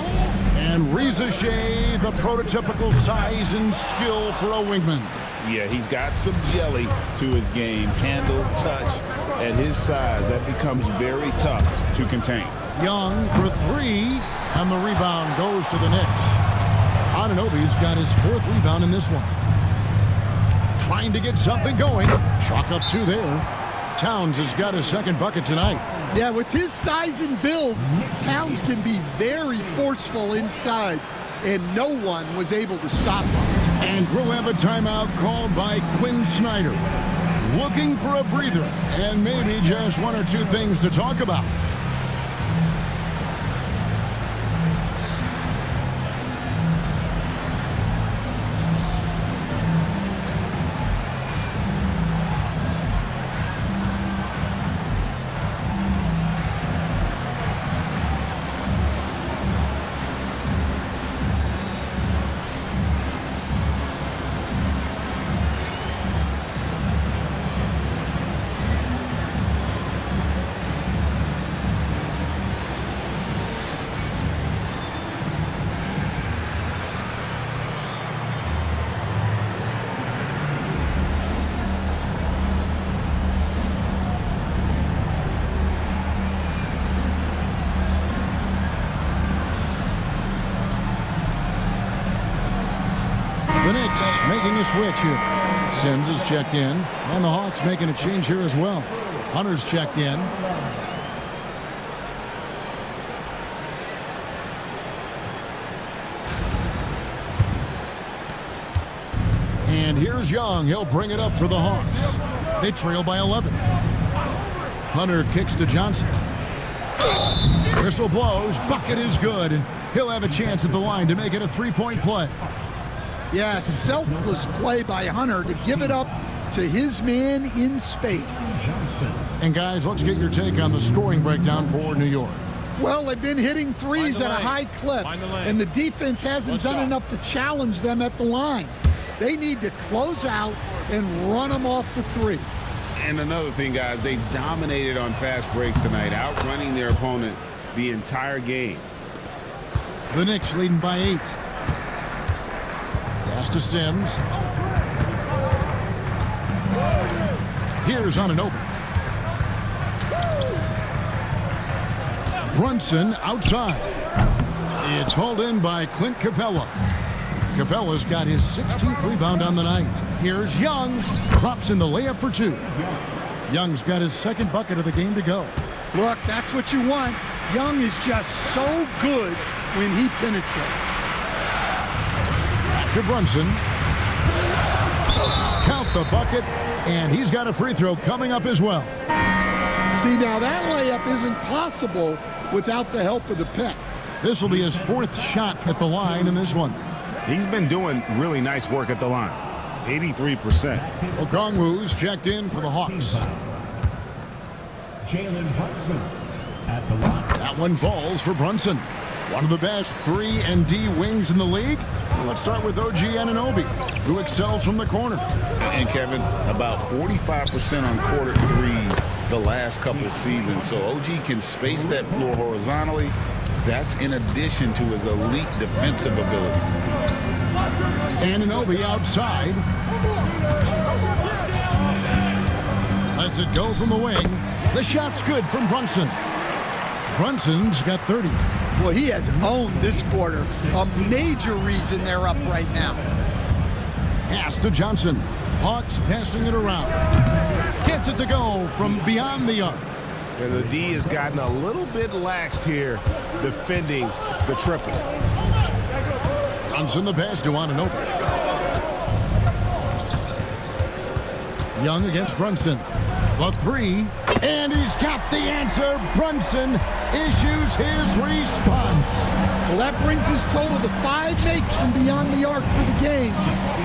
A: And Reza Shea, the prototypical size and skill for a wingman.
F: Yeah, he's got some jelly to his game. Handle, touch. At his size, that becomes very tough to contain.
A: Young for 3, and the rebound goes to the Knicks. Anunoby's got his 4th rebound in this one. Trying to get something going. Chalk up 2 there. Towns has got his 2nd bucket tonight.
B: Yeah, with his size and build, Towns can be very forceful inside, and no one was able to stop him.
A: And we'll have a timeout called by Quinn Snyder. Looking for a breather and maybe just one or two things to talk about. The Knicks making a switch here. Sims is checked in, and the Hawks making a change here as well. Hunter's checked in. And here's Young. He'll bring it up for the Hawks. They trail by 11. Hunter kicks to Johnson. Whistle blows. Bucket is good, and he'll have a chance at the line to make it a three-point play.
B: Yeah, selfless play by Hunter to give it up to his man in space.
A: And guys, let's get your take on the scoring breakdown for New York.
B: Well, they've been hitting threes at a high clip, and the defense hasn't done enough to challenge them at the line. They need to close out and run them off the three.
F: And another thing, guys, they dominated on fast breaks tonight, outrunning their opponent the entire game.
A: The Knicks leading by 8. Pass to Sims. Here's Anunoby. Brunson outside. It's hauled in by Clint Capella. Capella's got his 16th rebound on the night. Here's Young. Drops in the layup for 2. Young's got his second bucket of the game to go.
B: Look, that's what you want. Young is just so good when he penetrates.
A: To Brunson. Count the bucket, and he's got a free throw coming up as well.
B: See, now that layup isn't possible without the help of the pick.
A: This will be his 4th shot at the line in this one.
F: He's been doing really nice work at the line. 83%.
A: Okongwu's checked in for the Hawks.
C: Jalen Brunson at the line.
A: That one falls for Brunson. One of the best 3 and D wings in the league. Well, let's start with OG Anunoby, who excels from the corner.
D: And Kevin, about 45% on quarter threes the last couple seasons. So OG can space that floor horizontally. That's in addition to his elite defensive ability.
A: Anunoby outside. Lets it go from the wing. The shot's good from Brunson. Brunson's got 30.
B: Well, he has owned this quarter. A major reason they're up right now.
A: Pass to Johnson. Hawks passing it around. Gets it to go from beyond the arc.
F: And the D has gotten a little bit laxed here defending the triple.
A: Brunson the pass to Anunoby. Young against Brunson. The 3, and he's got the answer. Brunson issues his response.
B: Well, that brings his total to 5 makes from beyond the arc for the game.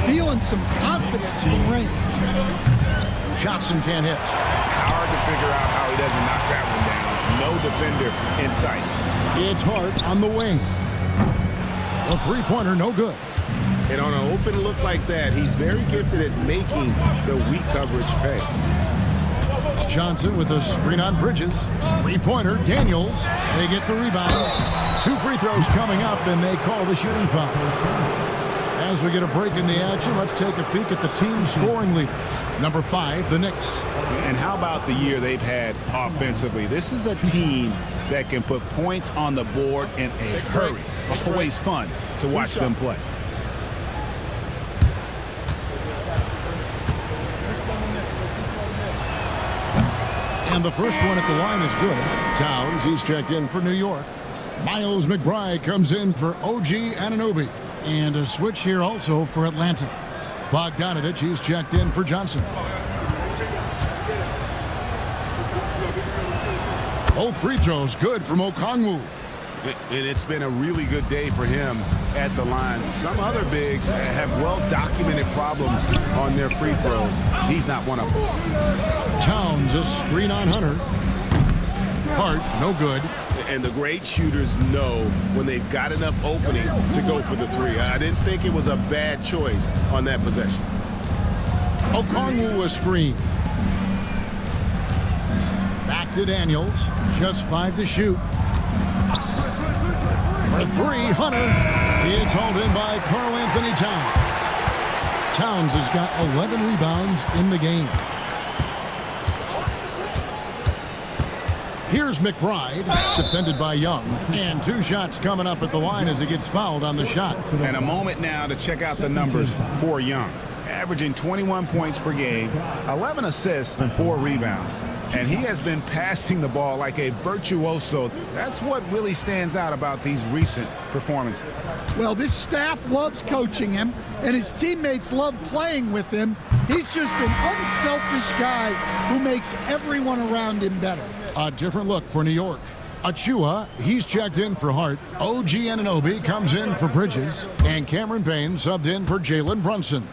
B: Feeling some confidence from range.
A: Johnson can't hit.
F: Hard to figure out how he doesn't knock that one down. No defender in sight.
A: It's Hart on the wing. The three-pointer, no good.
F: And on an open look like that, he's very gifted at making the weak coverage pay.
A: Johnson with a screen on Bridges. Three-pointer, Daniels. They get the rebound. 2 free throws coming up, and they call the shooting foul. As we get a break in the action, let's take a peek at the team scoring leaders. Number 5, the Knicks.
F: And how about the year they've had offensively? This is a team that can put points on the board in a hurry. Always fun to watch them play.
A: And the first one at the line is good. Towns, he's checked in for New York. Miles McBride comes in for OG Anunoby. And a switch here also for Atlanta. Bogdanovich, he's checked in for Johnson. Both free throws good from Okongwu.
F: And it's been a really good day for him at the line. Some other bigs have well-documented problems on their free throws. He's not one of them.
A: Towns, a screen on Hunter. Hart, no good.
F: And the great shooters know when they've got enough opening to go for the three. I didn't think it was a bad choice on that possession.
A: Okongwu, a screen. Back to Daniels. Just 5 to shoot. For 3, Hunter. It's hauled in by Karl Anthony Towns. Towns has got 11 rebounds in the game. Here's McBride, defended by Young. And 2 shots coming up at the line as he gets fouled on the shot.
F: And a moment now to check out the numbers for Young. Averaging 21 points per game, 11 assists, and 4 rebounds. And he has been passing the ball like a virtuoso. That's what really stands out about these recent performances.
B: Well, this staff loves coaching him, and his teammates love playing with him. He's just an unselfish guy who makes everyone around him better.
A: A different look for New York. Achua, he's checked in for Hart. OG Anunoby comes in for Bridges. And Cameron Payne subbed in for Jalen Brunson.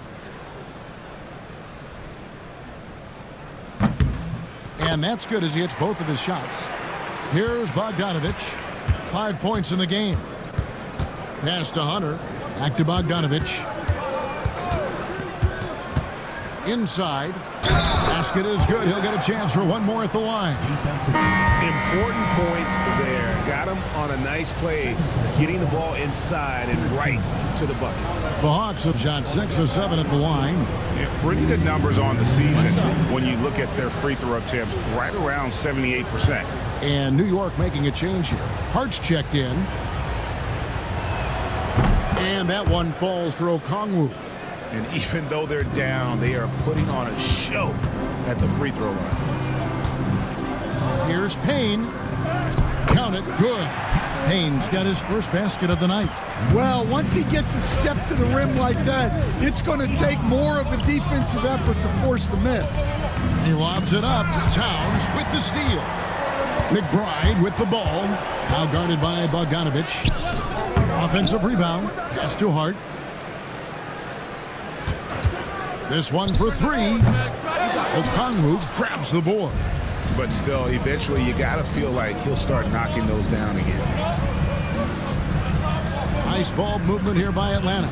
A: And that's good as he hits both of his shots. Here's Bogdanovich. 5 points in the game. Pass to Hunter. Back to Bogdanovich. Inside. Basket is good. He'll get a chance for one more at the line.
F: Important points there. Got him on a nice play, getting the ball inside and right to the bucket.
A: The Hawks have shot 6 of 7 at the line.
F: Yeah, pretty good numbers on the season when you look at their free throw attempts, right around 78%.
A: And New York making a change here. Hart's checked in. And that one falls for Okongwu.
F: And even though they're down, they are putting on a show at the free throw line.
A: Here's Payne. Count it. Good. Payne's got his first basket of the night.
B: Well, once he gets a step to the rim like that, it's going to take more of a defensive effort to force the miss.
A: He lobs it up. Towns with the steal. McBride with the ball. Now guarded by Bogdanovich. Offensive rebound. Pass to Hart. This one for 3. Okongwu grabs the board.
F: But still, eventually, you got to feel like he'll start knocking those down again.
A: Nice ball movement here by Atlanta.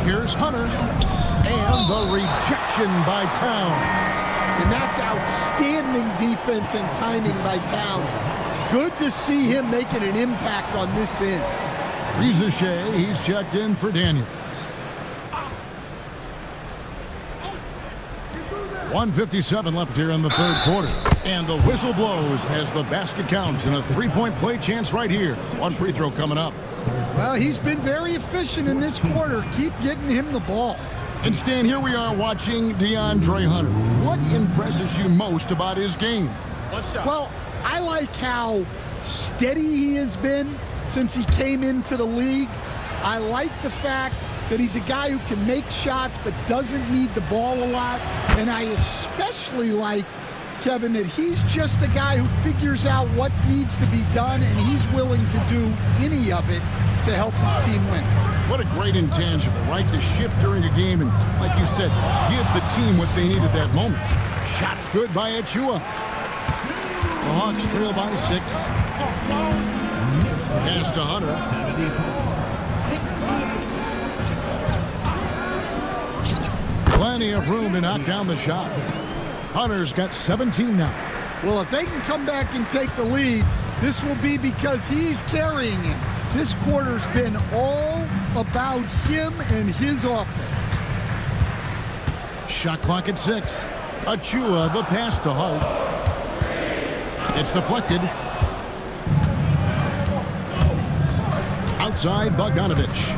A: Here's Hunter. And the rejection by Towns.
B: And that's outstanding defense and timing by Towns. Good to see him making an impact on this end.
A: Reza Shea, he's checked in for Daniels. 1:57 left here in the third quarter. And the whistle blows as the basket counts and a 3-point play chance right here. One free throw coming up.
B: Well, he's been very efficient in this quarter. Keep getting him the ball.
A: And Stan, here we are watching DeAndre Hunter. What impresses you most about his game?
B: Well, I like how steady he has been since he came into the league. I like the fact that he's a guy who can make shots but doesn't need the ball a lot. And I especially like, Kevin, that he's just a guy who figures out what needs to be done, and he's willing to do any of it to help his team win.
A: What a great intangible, right? To shift during a game and, like you said, give the team what they need at that moment. Shots good by Achua. The Hawks trail by 6. Pass to Hunter. Plenty of room to knock down the shot. Hunter's got 17 now.
B: Well, if they can come back and take the lead, this will be because he's carrying him. This quarter's been all about him and his offense.
A: Shot clock at 6. Achua, the pass to Hart. It's deflected. Outside, Bogdanovich.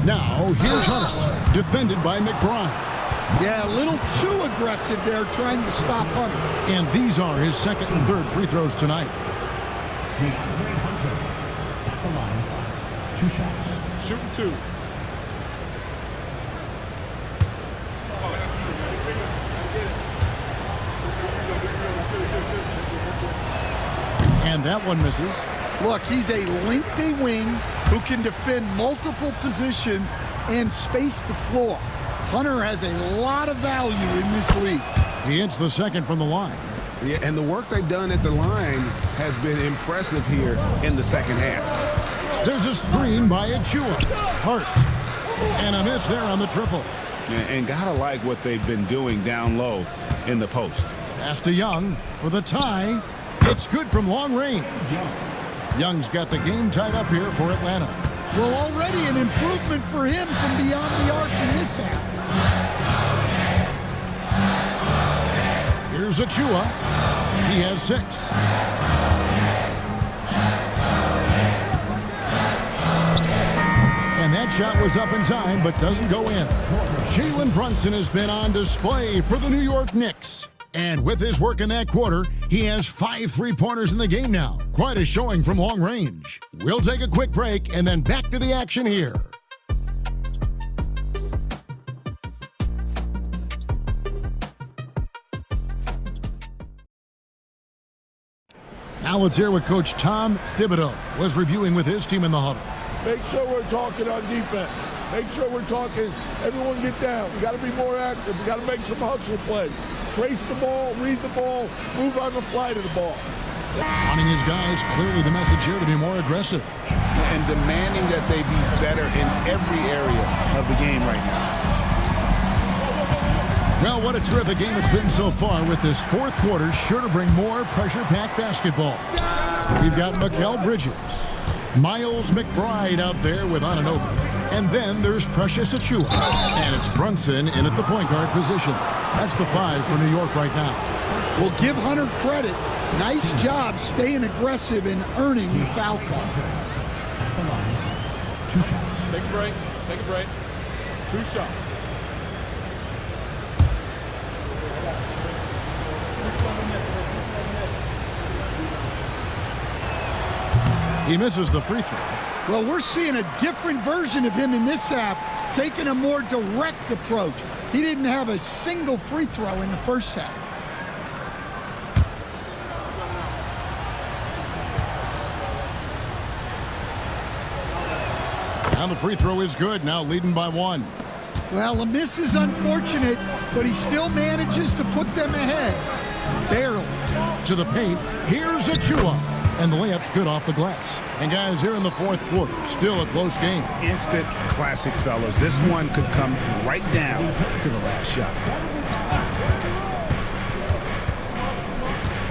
A: Now, here's Hunter, defended by McBride.
B: Yeah, a little too aggressive there trying to stop Hunter.
A: And these are his second and third free throws tonight.
C: DeAndre Hunter at the line. 2 shots.
J: Shooting 2.
A: And that one misses.
B: Look, he's a lengthy wing who can defend multiple positions and space the floor. Hunter has a lot of value in this league.
A: He hits the second from the line.
F: Yeah, and the work they've done at the line has been impressive here in the second half.
A: There's a screen by Achua. Hart. And a miss there on the triple.
F: And gotta like what they've been doing down low in the post.
A: Pass to Young for the tie. It's good from long range. Young's got the game tied up here for Atlanta.
B: Well, already an improvement for him from beyond the arc in this half.
A: Here's Achua. He has 6. And that shot was up in time, but doesn't go in. Jalen Brunson has been on display for the New York Knicks. And with his work in that quarter, he has 5 3-pointers in the game now. Quite a showing from long range. We'll take a quick break and then back to the action here. Now let's hear what Coach Tom Thibodeau was reviewing with his team in the huddle.
H: Make sure we're talking on defense. Make sure we're talking, everyone get down. We got to be more active. We got to make some hustle plays. Trace the ball, read the ball, move on the fly to the ball.
A: Wanting his guys, clearly the message here to be more aggressive.
F: And demanding that they be better in every area of the game right now.
A: Well, what a terrific game it's been so far, with this fourth quarter sure to bring more pressure-packed basketball. We've got Mikal Bridges, Miles McBride out there with Anunoby. And then there's Precious Achua. And it's Brunson in at the point guard position. That's the 5 for New York right now.
B: We'll give Hunter credit. Nice job staying aggressive and earning the foul call.
C: At the line. 2 shots.
H: Take a break. Take a break. 2 shots.
A: He misses the free throw.
B: Well, we're seeing a different version of him in this half, taking a more direct approach. He didn't have a single free throw in the first half.
A: And the free throw is good, now leading by 1.
B: Well, a miss is unfortunate, but he still manages to put them ahead. Barely.
A: To the paint, here's Achua. And the layup's good off the glass. And guys, here in the fourth quarter, still a close game.
F: Instant classic, fellas. This one could come right down to the last shot.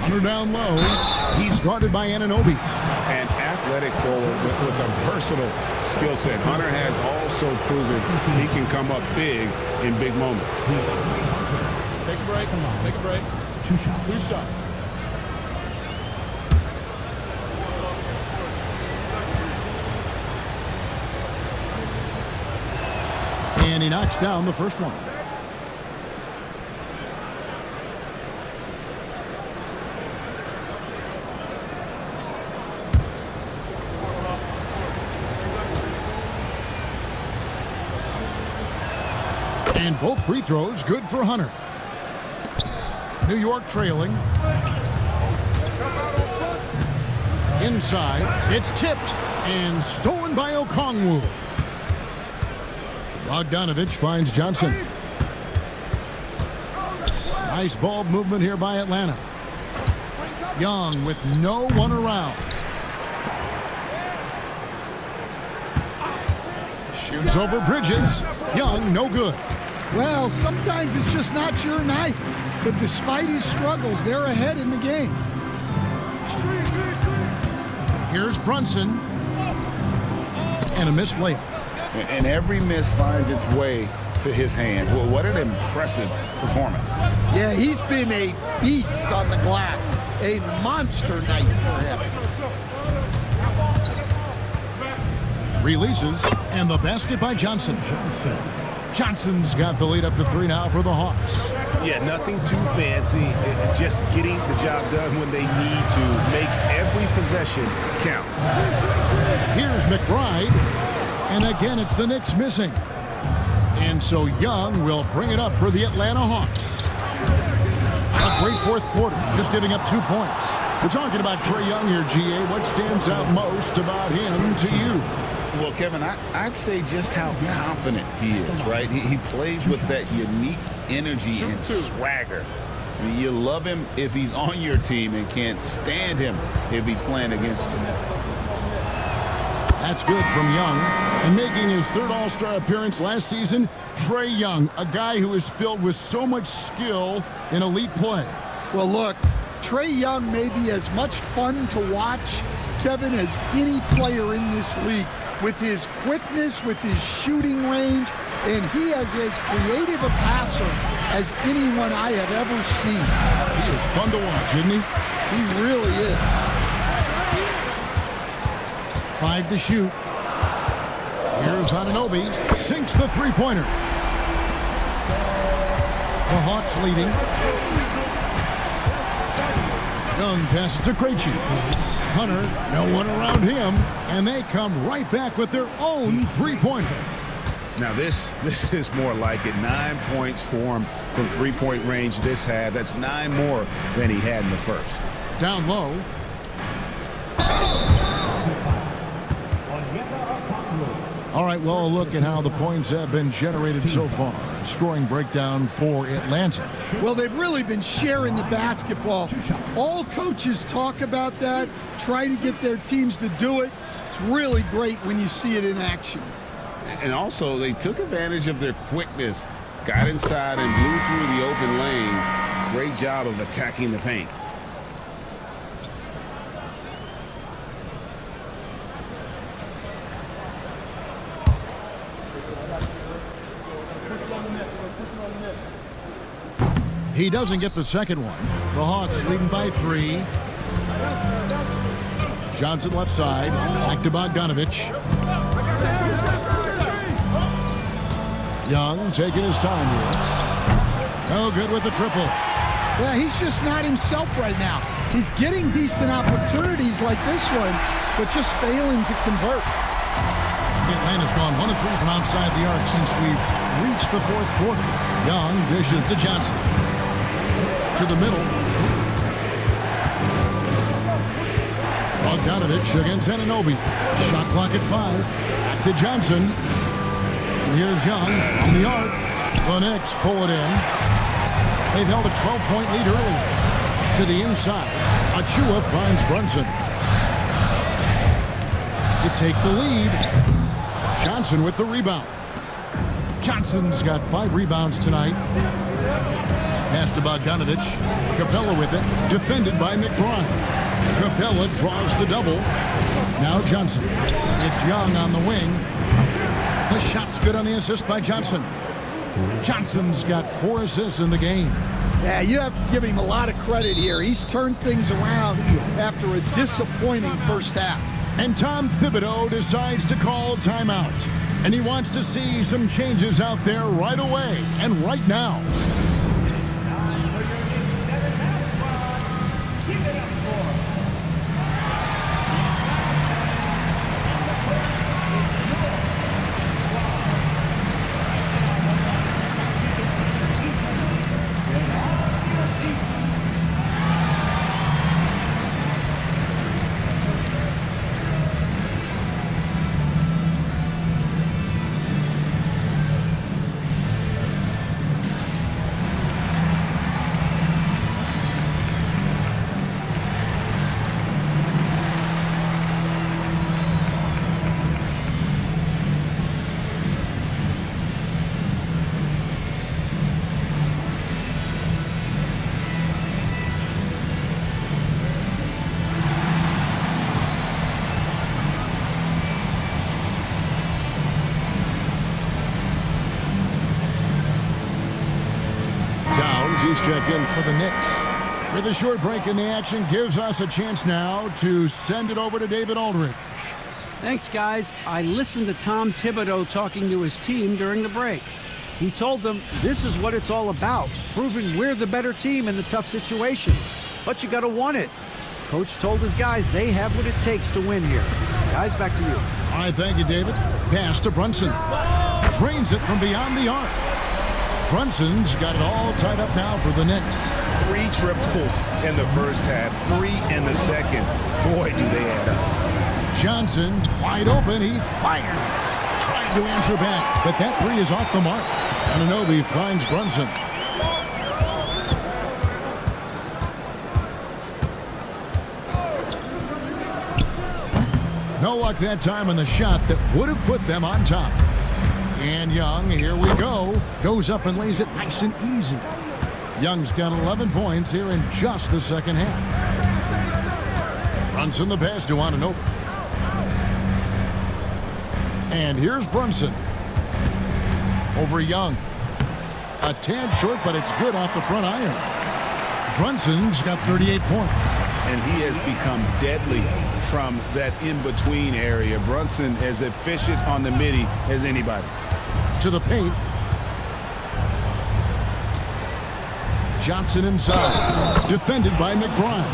A: Hunter down low. He's guarded by Anunoby.
F: An athletic forward with a versatile skill set. Hunter has also proven he can come up big in big moments.
H: Take a break. Take a break.
C: 2 shots.
H: 2 shots.
A: And he knocks down the first one. And both free throws good for Hunter. New York trailing. Inside, it's tipped and stolen by Okongwu. Bogdanovich finds Johnson. Nice ball movement here by Atlanta. Young with no one around. Shoots over Bridges. Young, no good.
B: Well, sometimes it's just not your night. But despite his struggles, they're ahead in the game.
A: Here's Brunson. And a missed layup.
F: And every miss finds its way to his hands. Well, what an impressive performance.
B: Yeah, he's been a beast on the glass. A monster night for him.
A: Releases, and the basket by Johnson. Johnson's got the lead up to 3 now for the Hawks.
F: Yeah, nothing too fancy. Just getting the job done when they need to. Make every possession count.
A: Here's McBride. And again, it's the Knicks missing. And so Young will bring it up for the Atlanta Hawks. A great fourth quarter, just giving up 2 points. We're talking about Trae Young here, GA. What stands out most about him to you?
D: Well, Kevin, I'd say just how confident he is, right? He plays with that unique energy and swagger. I mean, you love him if he's on your team and can't stand him if he's playing against you.
A: That's good from Young. And making his 3rd All-Star appearance last season, Trae Young, a guy who is filled with so much skill in elite play.
B: Well, look, Trae Young may be as much fun to watch, Kevin, as any player in this league. With his quickness, with his shooting range, and he is as creative a passer as anyone I have ever seen.
A: He is fun to watch, isn't he?
B: He really is.
A: 5 to shoot. Here's Anunoby. Sinks the three-pointer. The Hawks leading. Young passes to Krejci. Hunter, no one around him, and they come right back with their own three-pointer.
F: Now this is more like it. 9 points for him from three-point range this half. That's 9 more than he had in the first.
A: Down low. All right, well, a look at how the points have been generated so far. Scoring breakdown for Atlanta.
B: Well, they've really been sharing the basketball. All coaches talk about that, try to get their teams to do it. It's really great when you see it in action.
D: And also, they took advantage of their quickness, got inside and blew through the open lanes. Great job of attacking the paint.
A: He doesn't get the second one. The Hawks leading by 3. Johnson left side. Back to Bogdanovich. Young taking his time here. No good with the triple.
B: Yeah, he's just not himself right now. He's getting decent opportunities like this one, but just failing to convert.
A: Atlanta's gone 1 of 3 from outside the arc since we've reached the fourth quarter. Young dishes to Johnson. To the middle. Bogdanovich against Anunoby. Shot clock at 5. Back to Johnson. And here's Young on the arc. The Knicks pull it in. They've held a 12-point lead earlier. To the inside. Achua finds Brunson. To take the lead. Johnson with the rebound. Johnson's got 5 rebounds tonight. Pass to Bogdanovich. Capella with it. Defended by McBride. Capella draws the double. Now Johnson. It's Young on the wing. The shot's good on the assist by Johnson. Johnson's got 4 assists in the game.
B: Yeah, you have to give him a lot of credit here. He's turned things around after a disappointing first half.
A: And Tom Thibodeau decides to call timeout. And he wants to see some changes out there right away and right now. He's checked in for the Knicks. With a short break in the action, gives us a chance now to send it over to David Aldridge.
E: Thanks, guys. I listened to Tom Thibodeau talking to his team during the break. He told them this is what it's all about, proving we're the better team in the tough situations. But you got to want it. Coach told his guys they have what it takes to win here. Guys, back to you.
A: All right, thank you, David. Pass to Brunson. Drains it from beyond the arc. Brunson's got it all tied up now for the Knicks.
F: 3 triples in the first half, 3 in the second. Boy, do they add up.
A: Johnson, wide open, he fires. Trying to answer back, but that 3 is off the mark. Anunoby finds Brunson. No luck that time on the shot that would have put them on top. And Young, here we go, goes up and lays it nice and easy. Young's got 11 points here in just the second half. Brunson the pass to Anunoby. And here's Brunson. Over Young. A tad short, but it's good off the front iron. Brunson's got 38 points.
F: And he has become deadly from that in-between area. Brunson as efficient on the midi as anybody.
A: To the paint. Johnson inside. Defended by McBride.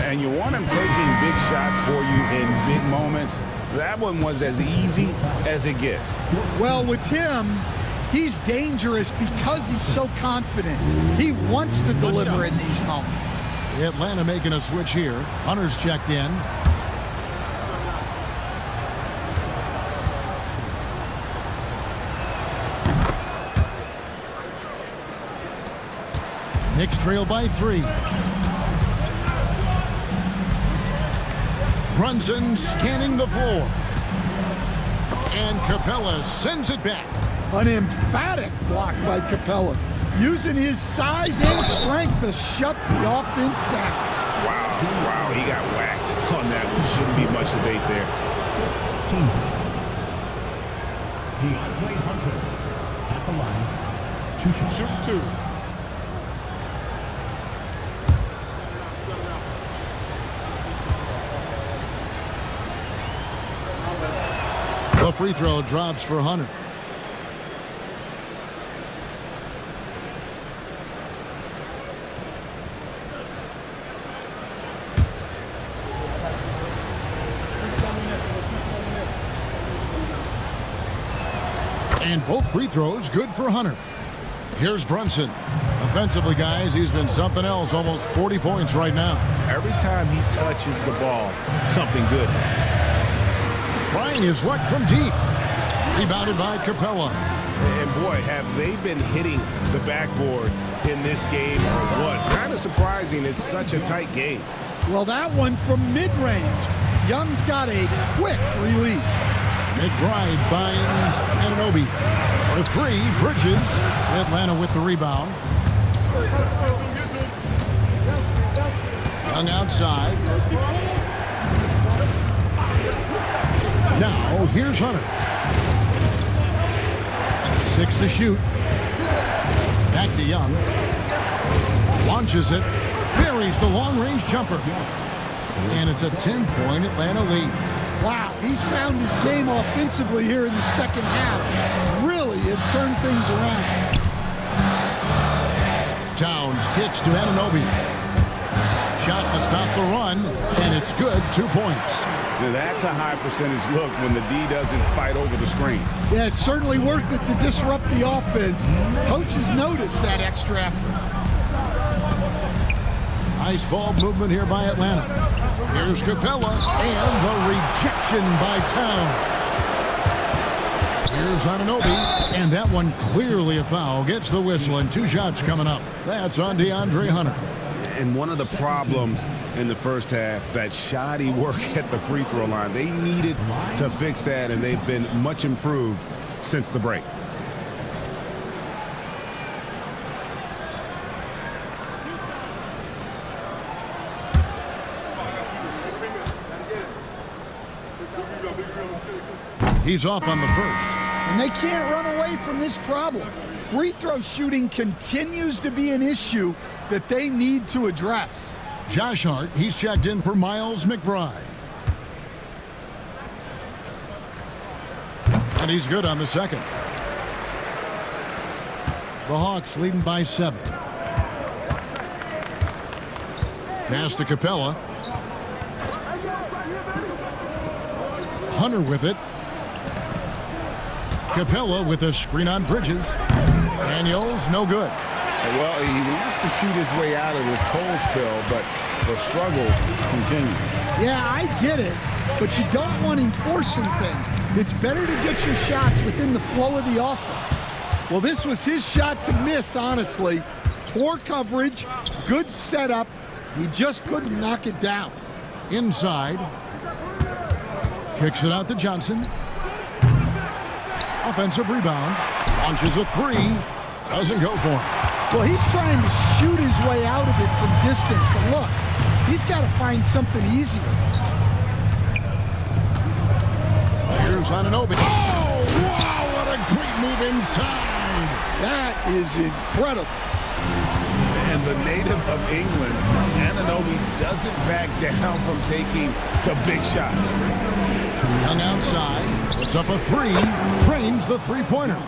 F: And you want him taking big shots for you in big moments. That one was as easy as it gets.
B: Well, with him, he's dangerous because he's so confident. He wants to deliver in these moments.
A: Atlanta making a switch here. Hunter's checked in. Knicks trail by 3. Brunson scanning the floor. And Capella sends it back.
B: An emphatic block by Capella, using his size and strength to shut the offense down.
F: Wow, he got whacked on that one. Shouldn't be much debate there.
C: 15. DeAndre Hunter at the line. 2 shots.
K: Shoot 2.
A: The free throw drops for Hunter. And both free throws good for Hunter. Here's Brunson. Offensively, guys, he's been something else. Almost 40 points right now.
F: Every time he touches the ball, something good happens.
A: Trying his luck from deep. Rebounded by Capella.
F: And boy, have they been hitting the backboard in this game or what? Kind of surprising it's such a tight game.
B: Well, that one from mid-range. Young's got a quick release.
A: McBride finds Anunoby. The 3, Bridges. Atlanta with the rebound. Young outside. Now, here's Hunter. 6 to shoot. Back to Young. Launches it. Buries the long-range jumper. And it's a 10-point Atlanta lead.
B: Wow, he's found his game offensively here in the second half. Really has turned things around.
A: Towns kicks to Anunoby. Shot to stop the run, and it's good. 2 points.
F: Now that's a high percentage look when the D doesn't fight over the screen.
B: Yeah, it's certainly worth it to disrupt the offense. Coaches notice that extra effort.
A: Nice ball movement here by Atlanta. Here's Capella, and the rejection by Towns. Here's Anunoby, and that one clearly a foul. Gets the whistle, and 2 shots coming up. That's on DeAndre Hunter.
F: And one of the problems in the first half, that shoddy work at the free throw line. They needed to fix that, and they've been much improved since the break.
A: He's off on the first.
B: And they can't run away from this problem. Free throw shooting continues to be an issue that they need to address.
A: Josh Hart, he's checked in for Miles McBride. And he's good on the second. The Hawks leading by 7. Pass to Capella. Hunter with it. Capella with a screen on Bridges. Daniels, no good.
F: Well, he wants to shoot his way out of this cold spell, but the struggles continue.
B: Yeah, I get it, but you don't want him forcing things. It's better to get your shots within the flow of the offense. Well, this was his shot to miss, honestly. Poor coverage, good setup. He just couldn't knock it down.
A: Inside. Kicks it out to Johnson. Offensive rebound. Launches a 3. Doesn't go for him.
B: Well, he's trying to shoot his way out of it from distance, but look, he's got to find something easier.
A: Here's Anunoby. Oh, wow, what a great move inside.
B: That is incredible.
F: And the native of England, Anunoby, doesn't back down from taking the big shots.
A: Young outside, puts up a 3, trains the three-pointer.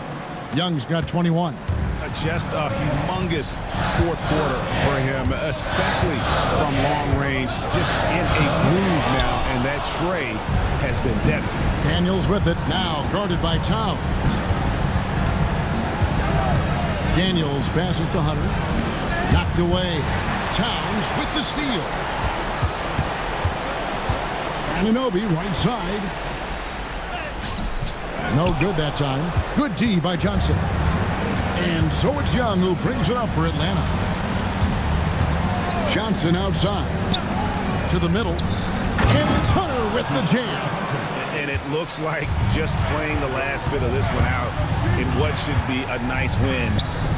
A: Young's got 21.
F: Just a humongous fourth quarter for him, especially from long range. Just in a groove now, and that tray has been deadly.
A: Daniels with it, now guarded by Towns. Daniels passes to Hunter. Knocked away. Towns with the steal. Anunoby right side. No good that time. Good D by Johnson. And so it's Young who brings it up for Atlanta. Johnson outside. To the middle. And it's Hunter with the jam.
F: And it looks like just playing the last bit of this one out in what should be a nice win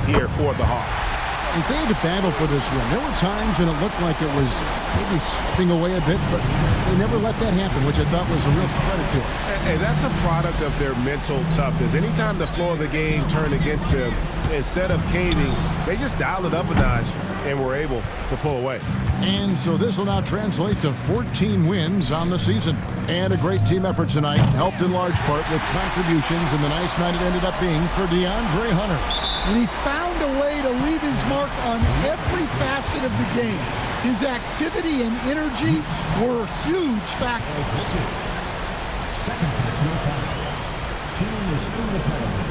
F: here for the Hawks.
A: And they had to battle for this win. There were times when it looked like it was maybe slipping away a bit, but they never let that happen, which I thought was a real credit to them.
G: And that's a product of their mental toughness. Anytime the flow of the game turned against them, instead of caving, they just dialed it up a notch and were able to pull away.
A: And so this will now translate to 14 wins on the season. And a great team effort tonight, helped in large part with contributions, and the nice night it ended up being for DeAndre Hunter.
B: And he found a way to leave his mark on every facet of the game. His activity and energy were huge factors.
C: Team is in the penalty.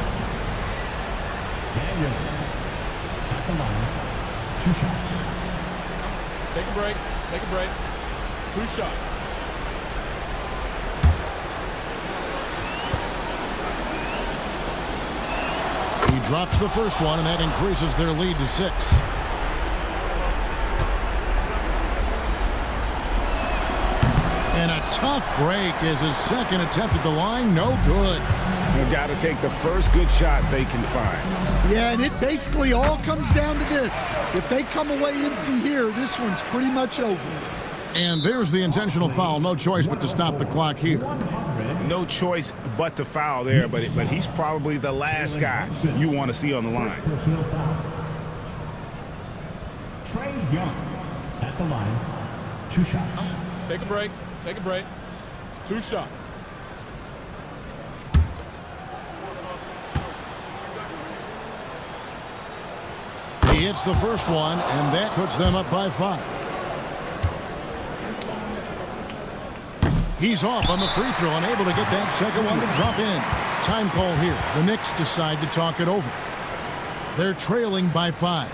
C: Daniels at the line. 2 shots.
L: Take a break. Take a break. 2 shots.
A: He drops the first one, and that increases their lead to 6. And a tough break is his second attempt at the line. No good.
F: They've got to take the first good shot they can find.
B: Yeah, and it basically all comes down to this. If they come away empty here, this one's pretty much over.
A: And there's the intentional foul. No choice but to stop the clock here.
F: No choice but to foul there, but he's probably the last guy you want to see on the line.
C: Trey Young at the line. 2 shots.
L: Take a break. Take a break. 2 shots.
A: He hits the first one, and that puts them up by 5. He's off on the free throw, unable to get that second one to drop in. Time call here. The Knicks decide to talk it over. They're trailing by 5.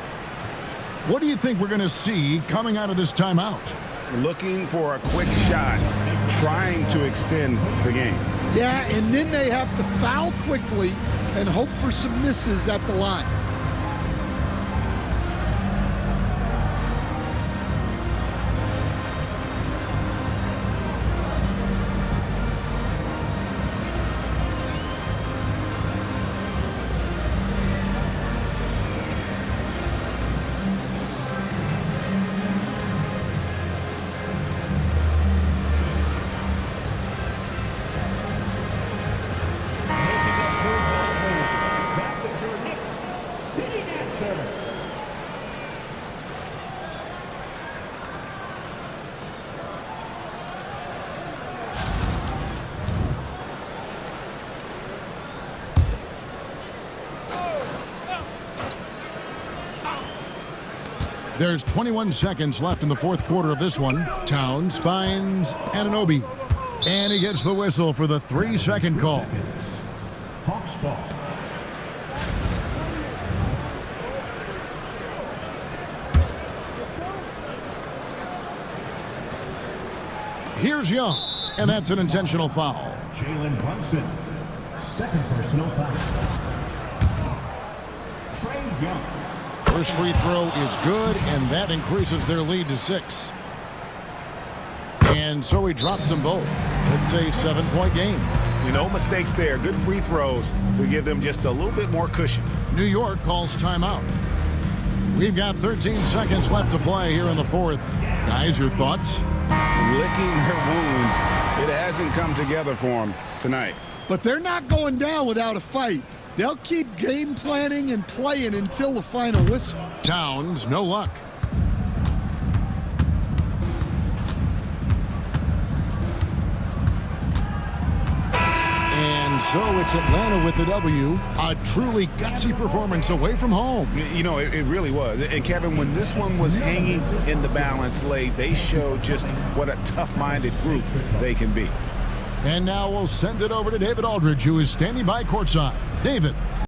A: What do you think we're going to see coming out of this timeout?
F: Looking for a quick shot, trying to extend the game.
B: Yeah, and then they have to foul quickly and hope for some misses at the line.
A: There's 21 seconds left in the fourth quarter of this one. Towns finds Anunoby. And he gets the whistle for the 3-second call.
C: Hawks ball.
A: Here's Young, and that's an intentional foul.
C: Jalen Brunson, second personal foul. Trey Young.
A: First free throw is good, and that increases their lead to 6. And so he drops them both. It's a 7-point game.
F: No mistakes there. Good free throws to give them just a little bit more cushion.
A: New York calls timeout. We've got 13 seconds left to play here in the fourth. Guys, your thoughts?
F: Licking their wounds. It hasn't come together for them tonight.
B: But they're not going down without a fight. They'll keep game planning and playing until the final whistle.
A: Towns, no luck. And so it's Atlanta with the W. A truly gutsy performance away from home.
F: You know, it really was. And Kevin, when this one was hanging in the balance late, they showed just what a tough-minded group they can be.
A: And now we'll send it over to David Aldridge, who is standing by courtside. David.